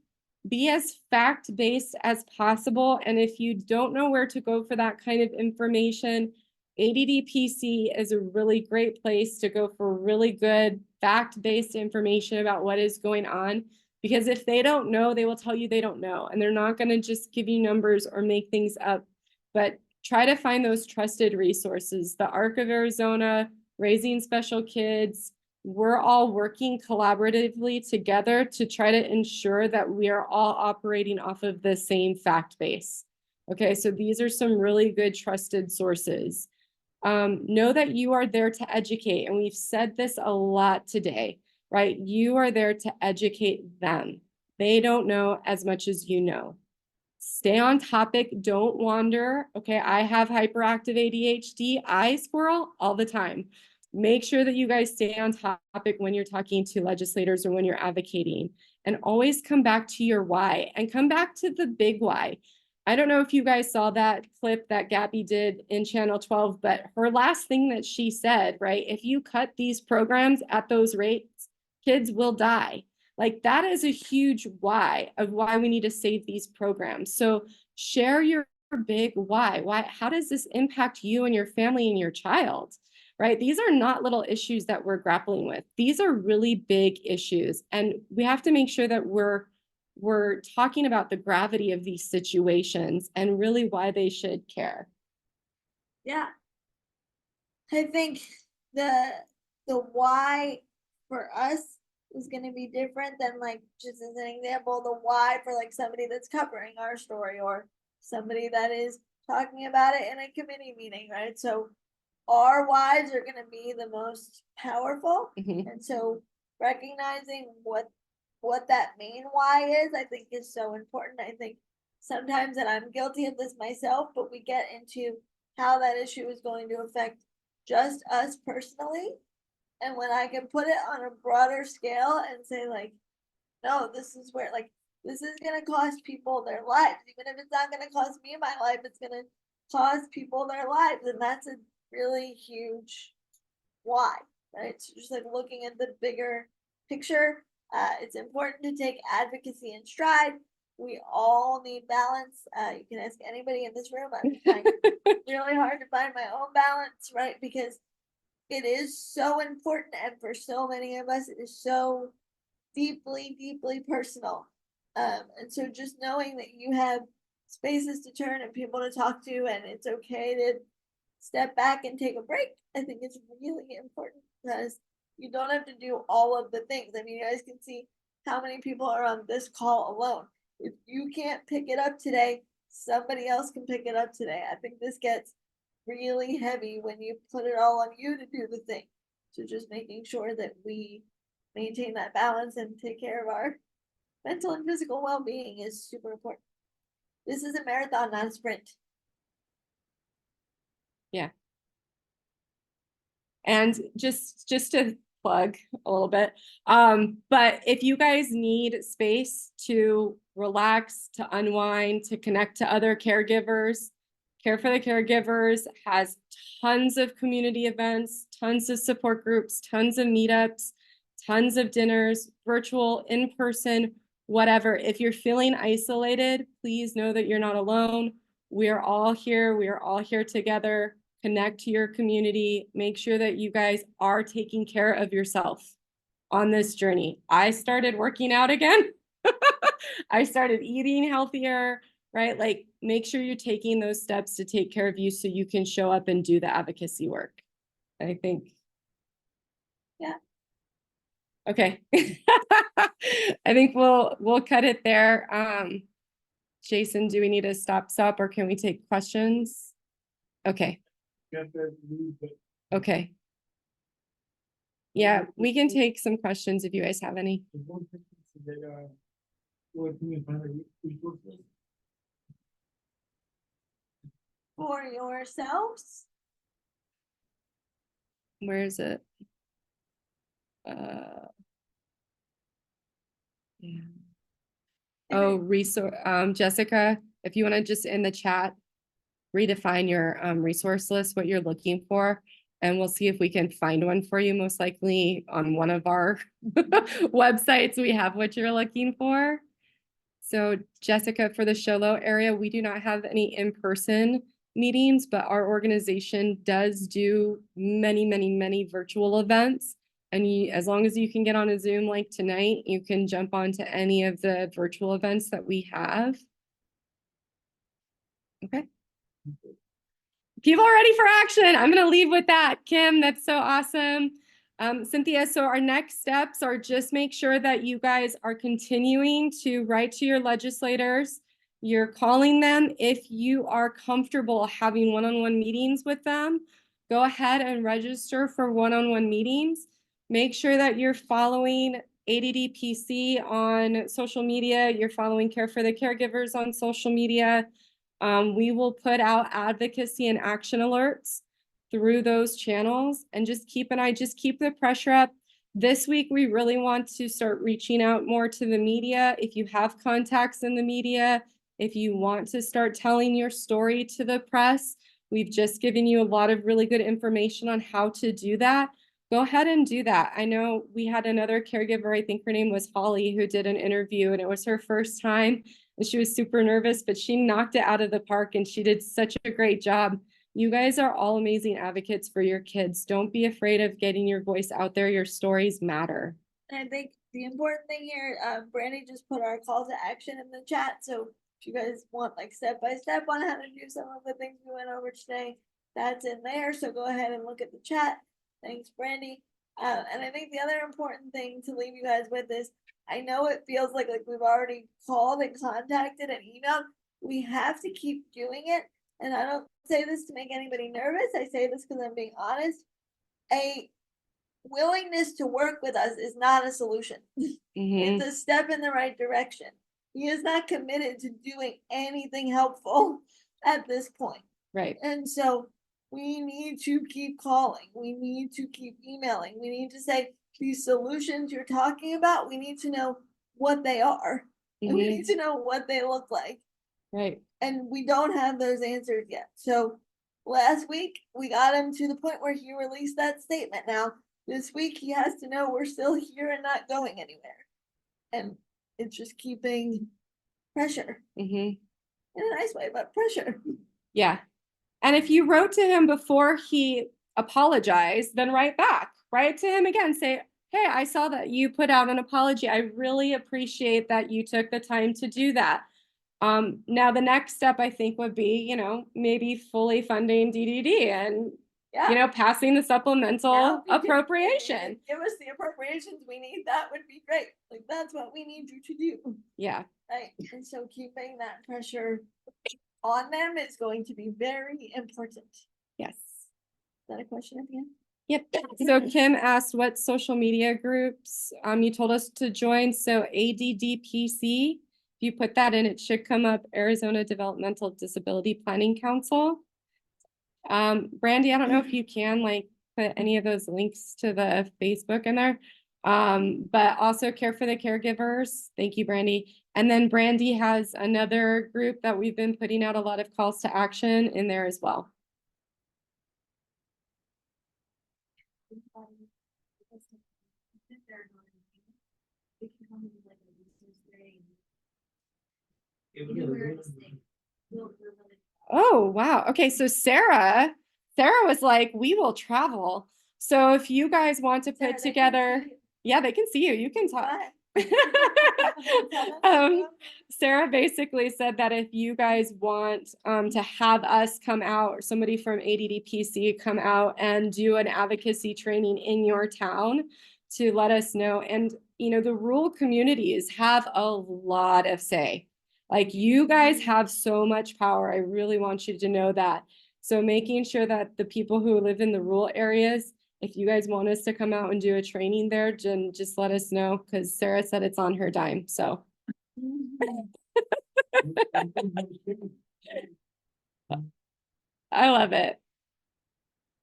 be as fact-based as possible. And if you don't know where to go for that kind of information, ADDPC is a really great place to go for really good fact-based information about what is going on. Because if they don't know, they will tell you they don't know. And they're not going to just give you numbers or make things up. But try to find those trusted resources. The Arc of Arizona, Raising Special Kids, we're all working collaboratively together to try to ensure that we are all operating off of the same fact base. Okay, so these are some really good trusted sources. Know that you are there to educate, and we've said this a lot today, right? You are there to educate them. They don't know as much as you know. Stay on topic, don't wander. Okay, I have hyperactive ADHD, I squirrel all the time. Make sure that you guys stay on topic when you're talking to legislators or when you're advocating, and always come back to your why and come back to the big why. I don't know if you guys saw that clip that Gabby did in Channel 12, but her last thing that she said, right? If you cut these programs at those rates, kids will die. Like, that is a huge why of why we need to save these programs. So share your big why. How does this impact you and your family and your child? Right? These are not little issues that we're grappling with. These are really big issues. And we have to make sure that we're talking about the gravity of these situations and really why they should care. Yeah. I think the why for us is going to be different than, like, just as an example, the why for like somebody that's covering our story or somebody that is talking about it in a committee meeting, right? So our whys are going to be the most powerful. And so recognizing what that main why is, I think, is so important. I think sometimes, and I'm guilty of this myself, but we get into how that issue is going to affect just us personally. And when I can put it on a broader scale and say, like, no, this is where, like, this is going to cost people their lives. Even if it's not going to cost me my life, it's going to cost people their lives. And that's a really huge why, right? So just like looking at the bigger picture, it's important to take advocacy in stride. We all need balance. You can ask anybody in this room. I'm trying really hard to find my own balance, right? Because it is so important, and for so many of us, it is so deeply, deeply personal. And so just knowing that you have spaces to turn and people to talk to, and it's okay to step back and take a break, I think it's really important because you don't have to do all of the things. I mean, you guys can see how many people are on this call alone. If you can't pick it up today, somebody else can pick it up today. I think this gets really heavy when you put it all on you to do the thing. So just making sure that we maintain that balance and take care of our mental and physical well-being is super important. This is a marathon, not a sprint. Yeah. And just to plug a little bit, but if you guys need space to relax, to unwind, to connect to other caregivers, Care for the Caregivers has tons of community events, tons of support groups, tons of meetups, tons of dinners, virtual, in person, whatever. If you're feeling isolated, please know that you're not alone. We are all here. We are all here together. Connect to your community. Make sure that you guys are taking care of yourself on this journey. I started working out again. I started eating healthier, right? Like, make sure you're taking those steps to take care of you so you can show up and do the advocacy work. I think. Yeah. Okay. I think we'll cut it there. Jason, do we need to stop or can we take questions? Okay. Got that lead, but Okay. Yeah, we can take some questions if you guys have any. the one thing that, what can you find a resources? For yourselves, Where is it? Yeah. Oh, resource, Jessica, if you want to just in the chat, redefine your resource list, what you're looking for, and we'll see if we can find one for you. Most likely on one of our websites, we have what you're looking for. So Jessica, for the Sholo area, we do not have any in-person meetings, but our organization does do many, many, many virtual events. And as long as you can get on a Zoom like tonight, you can jump onto any of the virtual events that we have. Okay. People are ready for action. I'm going to leave with that. Kim, that's so awesome. Cynthia, so our next steps are just make sure that you guys are continuing to write to your legislators. You're calling them. If you are comfortable having one-on-one meetings with them, go ahead and register for one-on-one meetings. Make sure that you're following ADDPC on social media. You're following Care for the Caregivers on social media. We will put out advocacy and action alerts through those channels and just keep the pressure up. This week, we really want to start reaching out more to the media. If you have contacts in the media, if you want to start telling your story to the press, we've just given you a lot of really good information on how to do that. Go ahead and do that. I know we had another caregiver, I think her name was Holly, who did an interview and it was her first time. And she was super nervous, but she knocked it out of the park and she did such a great job. You guys are all amazing advocates for your kids. Don't be afraid of getting your voice out there. Your stories matter. and I think the important thing here, Brandy just put our call to action in the chat. So if you guys want like step by step on how to do some of the things we went over today, that's in there. So go ahead and look at the chat. Thanks, Brandy. And I think the other important thing to leave you guys with is, I know it feels like we've already called and contacted and emailed. We have to keep doing it. And I don't say this to make anybody nervous. I say this because I'm being honest. A willingness to work with us is not a solution. It's a step in the right direction. He is not committed to doing anything helpful at this point. Right. And so we need to keep calling. We need to keep emailing. We need to say, these solutions you're talking about, we need to know what they are. And we need to know what they look like. Right. And we don't have those answers yet. So last week, we got him to the point where he released that statement. Now, this week, he has to know we're still here and not going anywhere. And it's just keeping pressure. In a nice way, but pressure. Yeah. And if you wrote to him before he apologized, then write back. Write to him again. Say, hey, I saw that you put out an apology. I really appreciate that you took the time to do that. Now the next step I think would be, maybe fully funding DDD and, Yeah. passing the supplemental Now, if you could appropriation. Give us the appropriations we need, that would be great. Like, that's what we need you to do. Yeah. Right, and so keeping that pressure on them is going to be very important. Is Yes. that a question at the end? Yep. So Kim asked what social media groups you told us to join. So ADDPC, if you put that in, it should come up, Arizona Developmental Disability Planning Council. Brandy, I don't know if you can put any of those links to the Facebook in there. But also Care for the Caregivers. Thank you, Brandy. And then Brandy has another group that we've been putting out a lot of calls to action in there as well. Oh, wow. Okay, so Sarah was like, we will travel. So if you guys want to put together, yeah, they can see you. You can talk. Sarah basically said that if you guys want to have us come out, or somebody from ADDPC come out and do an advocacy training in your town, to let us know. And the rural communities have a lot of say. Like, you guys have so much power. I really want you to know that. So making sure that the people who live in the rural areas, if you guys want us to come out and do a training there, just let us know, because Sarah said it's on her dime. So I love it.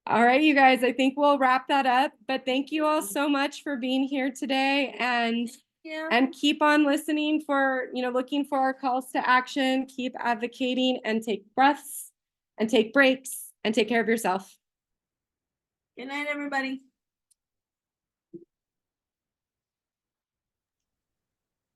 All right, you guys, I think we'll wrap that up. But thank you all so much for being here today, and keep on listening for, looking for our calls to action. Keep advocating, and take breaths and take breaks and take care of yourself. Good night, everybody.